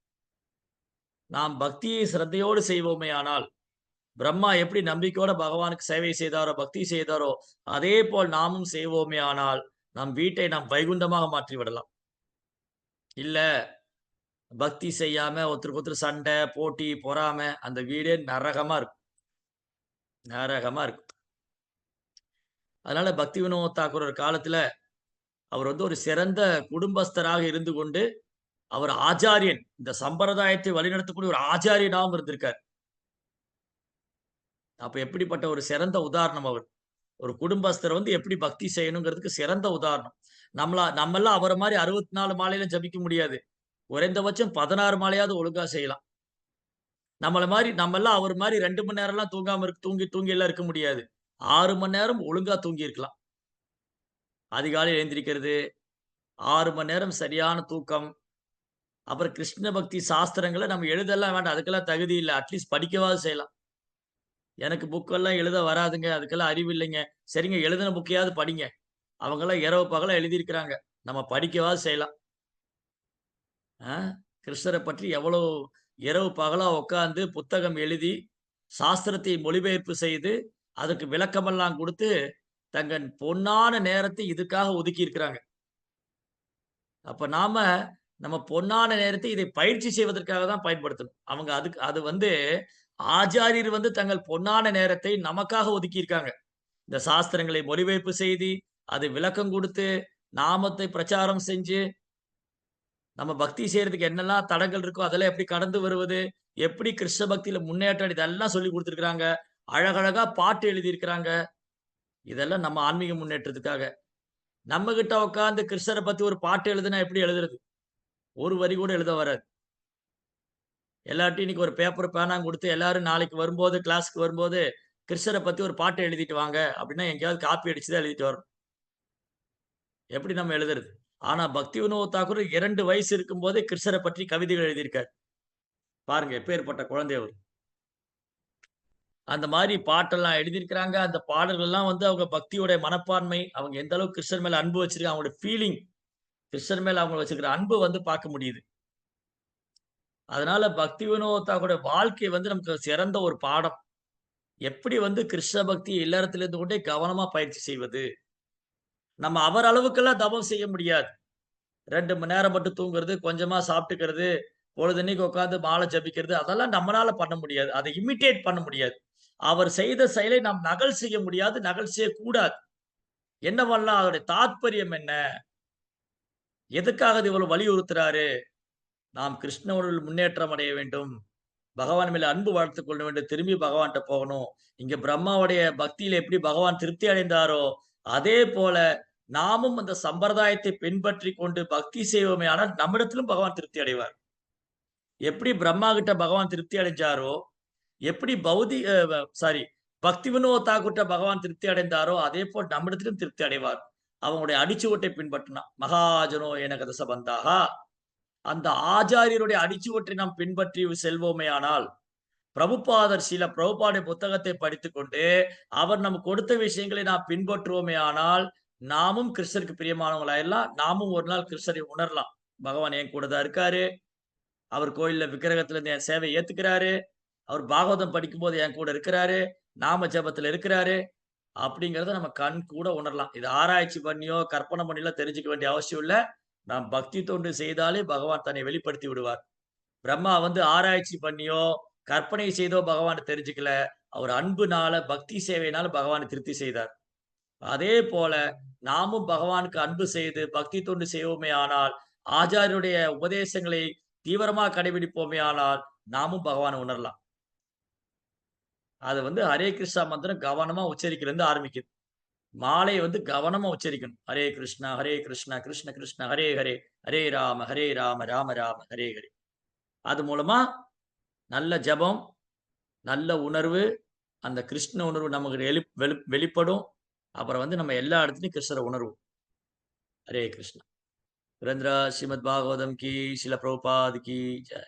நாம் பக்தியை சிரத்தையோடு செய்வோமேயானால், பிரம்மா எப்படி நம்பிக்கையோட பகவானுக்கு சேவை செய்தாரோ, பக்தி செய்தாரோ, அதே போல் நாமும் செய்வோமேயானால், நம் வீட்டை நாம் வைகுண்டமாக மாற்றி விடலாம். இல்ல, பக்தி செய்யாம ஒருத்தருக்கு ஒருத்தர் சண்டை, போட்டி, பொறாமை, அந்த வீடே நரகமா இருக்கும். நரகமா இருக்கும். அதனால பக்தி வினோத் தாக்கூர் காலத்துல, அவர் ஒரு சிறந்த குடும்பஸ்தராக இருந்து கொண்டு, அவர் ஆச்சாரியன். இந்த சம்பிரதாயத்தை வழிநடத்தக்கூடிய ஒரு ஆச்சாரியனாவும் இருந்திருக்கார். அப்ப எப்படிப்பட்ட ஒரு சிறந்த உதாரணம் அவர். ஒரு குடும்பஸ்தர் எப்படி பக்தி செய்யணுங்கிறதுக்கு சிறந்த உதாரணம். நம்மெல்லாம் அவர மாரி 64 மாலையில ஜபிக்க முடியாது. குறைந்தபட்சம் 16 மாலையாவது ஒழுங்கா செய்யலாம். நம்மெல்லாம் அவர் மாரி 2 மணி நேரம்லாம் தூங்காம தூங்கி எல்லாம் இருக்க முடியாது. 6 மணி நேரம் ஒழுங்கா தூங்கி இருக்கலாம். அதிகாலையில எழுந்திரிக்கிறது, 6 மணி நேரம் சரியான தூக்கம். அப்புறம் கிருஷ்ண பக்தி சாஸ்திரங்கள நம்ம எழுதலாம் வேண்டாம். அதுக்கெல்லாம் தகுதி இல்ல. அட்லீஸ்ட் படிக்கவாது செய்யலாம். எனக்கு புக்கெல்லாம் எழுத வராதுங்க. அதுக்கெல்லாம் அறிவு இல்லைங்க. சரிங்க, எழுதின புக்கையாவது படிங்க. அவங்கலாம் இரவு பகலா எழுதியிருக்கிறாங்க. நம்ம படிக்கவாது செய்யலாம். ஆ கிருஷ்ணரை பற்றி எவ்வளவு இரவு பகலா உட்கார்ந்து புத்தகம் எழுதி, சாஸ்திரத்தை மொழிபெயர்ப்பு செய்து, அதுக்கு விளக்கமெல்லாம் குடுத்து, தங்கள் பொன்னான நேரத்தை இதுக்காக ஒதுக்கி இருக்கிறாங்க. அப்ப நாம நம்ம பொன்னான நேரத்தை இதை பயிற்சி செய்வதற்காக தான் பயன்படுத்தணும். அவங்க அதுக்கு அது வந்து ஆச்சாரியர் வந்து தங்கள் பொன்னான நேரத்தை நமக்காக ஒதுக்கியிருக்காங்க. இந்த சாஸ்திரங்களை மொழிபெயர்ப்பு செய்து, அது விளக்கம் குடுத்து, நாமத்தை பிரச்சாரம் செஞ்சு, நம்ம பக்தி செய்றதுக்கு என்னெல்லாம் தடங்கள் இருக்கோ, அதெல்லாம் எப்படி கடந்து வருவது? எப்படி கிருஷ்ண பக்தியில முன்னேற்றம் இதெல்லாம் சொல்லிக் குடுத்துருக்காங்க. அழகழகா பாட்டு எழுதியிருக்கிறாங்க. இதெல்லாம் நம்ம ஆன்மீக முன்னேற்றத்துக்காக. நம்ம கிட்ட உட்கார்ந்து கிருஷ்ணர பத்தி ஒரு பாட்டு எழுதுனா எப்படி எழுதுறது? ஒரு வரி கூட எழுத வராது. எல்லார்ட்டயும் இன்னைக்கு ஒரு பேப்பர், பேனா குடுத்து எல்லாரும் நாளைக்கு வரும்போது, கிளாஸ்க்கு வரும்போது, கிருஷ்ணர பத்தி ஒரு பாட்டு எழுதிட்டு வாங்க அப்படின்னா, எங்கேயாவது காப்பி அடிச்சு தான் எழுதிட்டு வரணும். எப்படி நம்ம எழுதுறது? ஆனா பக்தி வினோத் தாக்கூர் 2 வயசு இருக்கும்போதே கிருஷ்ணர பற்றி கவிதைகள் எழுதியிருக்காரு. பாருங்க எப்பேர்ப்பட்ட குழந்தை அவரு. அந்த மாரி பாட்டெல்லாம் எழுதியிருக்கிறாங்க. அந்த பாடல்கள்லாம் வந்து அவங்க பக்தியோட மனப்பான்மை, அவங்க எந்த அளவுக்கு கிருஷ்ணர் மேல அன்பு வச்சிருக்காங்க, அவங்களோட ஃபீலிங் கிருஷ்ணர் மேல அவங்க வச்சிருக்கிற அன்பு வந்து பார்க்க முடியுது. அதனால பக்தி வினோத் தாக்கூருடைய வாழ்க்கை வந்து நமக்கு சிறந்த ஒரு பாடம். எப்படி வந்து கிருஷ்ண பக்திய இல்லறத்திலிருந்து கொண்டே கவனமா பயிற்சி செய்வது? நம்ம அவர் அளவுக்கெல்லாம் தவம் செய்ய முடியாது. 2 மணி நேரம் மட்டும் தூங்குறது, கொஞ்சமா சாப்பிட்டுக்கிறது, பொழுதன்னைக்கு உட்கார்ந்து மாலை ஜபிக்கிறது, அதெல்லாம் நம்மனால பண்ண முடியாது. அதை இமிட்டேட் பண்ண முடியாது. அவர் செய்த செயலை நாம் நகல் செய்ய முடியாது, நகல் செய்யக்கூடாது. என்ன பண்ணலாம்? அதோடைய தாத்பரியம் என்ன? எதுக்காக அது இவ்வளவு வலியுறுத்துறாரு? நாம் கிருஷ்ண உணர்வில் முன்னேற்றம் அடைய வேண்டும். பகவான் மேல அன்பு வளர்த்துக் கொள்ள வேண்டும். திரும்பி பகவான்ட்ட போகணும். இங்க பிரம்மாவுடைய பக்தியில எப்படி பகவான் திருப்தி அடைந்தாரோ, அதே போல நாமும் அந்த சம்பிரதாயத்தை பின்பற்றிக் கொண்டு பக்தி செய்வோமேயானால் நம்மிடத்திலும் பகவான் திருப்தி அடைவார். எப்படி பிரம்மா கிட்ட பகவான் திருப்தி அடைஞ்சாரோ, எப்படி பௌதி அ வ சாரி பக்தி வினோத் தாக்கூர்ட்ட பகவான் திருப்தி அடைந்தாரோ, அதேபோல் நம்மிடத்திலும் திருப்தி அடைவார். அவங்களுடைய அடிச்சுவட்டை பின்பற்றினா. மகாஜனோ ஏன கதசபந்தாக. அந்த ஆச்சாரியருடைய அடிச்சுவற்றை நாம் பின்பற்றி செல்வோமேயானால், பிரபுபாதர் சில பிரபுபாடைய புத்தகத்தை படித்துக்கொண்டு, அவர் நமக்கு கொடுத்த விஷயங்களை நாம் பின்பற்றுவோமேயானால், நாமும் கிருஷ்ணருக்கு பிரியமானவங்களாயிரலாம். நாமும் ஒரு நாள் கிருஷ்ணரை உணரலாம். பகவான் என் கூட தான் இருக்காரு. அவர் கோயில்ல விக்கிரகத்துல இருந்து என் சேவைய ஏத்துக்கிறாரு. அவர் பாகவதம் படிக்கும்போது என் கூட இருக்கிறாரு. நாம ஜெபத்துல இருக்கிறாரு. அப்படிங்கிறத நம்ம கண் கூட உணரலாம். இத ஆராய்ச்சி பண்ணியோ, கற்பனை பண்ணியோ தெரிஞ்சுக்க வேண்டிய அவசியம் இல்ல. நாம் பக்தி தொண்டு செய்தாலே பகவான் தன்னை வெளிப்படுத்தி விடுவார். பிரம்மா வந்து ஆராய்ச்சி பண்ணியோ, கற்பனை செய்தோ பகவான தெரிஞ்சுக்கல. அவர் அன்புனால, பக்தி சேவையினால பகவான திருப்தி செய்தார். அதே போல நாமும் பகவானுக்கு அன்பு செய்து பக்தி தொண்டு செய்வோமே ஆனால், ஆச்சாரியருடைய உபதேசங்களை தீவிரமா கடைபிடிப்போமே ஆனால், நாமும் பகவான உணரலாம். அது வந்து ஹரே கிருஷ்ணா மந்திரம் கவனமா உச்சரிக்கிறதுலருந்து ஆரம்பிக்குது. மாலைய வந்து கவனமா உச்சரிக்கணும். ஹரே கிருஷ்ணா, கிருஷ்ண கிருஷ்ண ஹரே ஹரே, ஹரே ராம, ராம ராம ஹரே ஹரே. அது மூலமா நல்ல ஜெபம், நல்ல உணர்வு, அந்த கிருஷ்ண உணர்வு நமக்கு வெளிப்படும். அப்புறம் வந்து நம்ம எல்லா இடத்துலயும் கிருஷ்ணர உணர்வோம். ஹரே கிருஷ்ணா. சுரேந்திரா ஸ்ரீமத் பாகவதம் கி, சில பிரபுபாத் கி ஜெய்.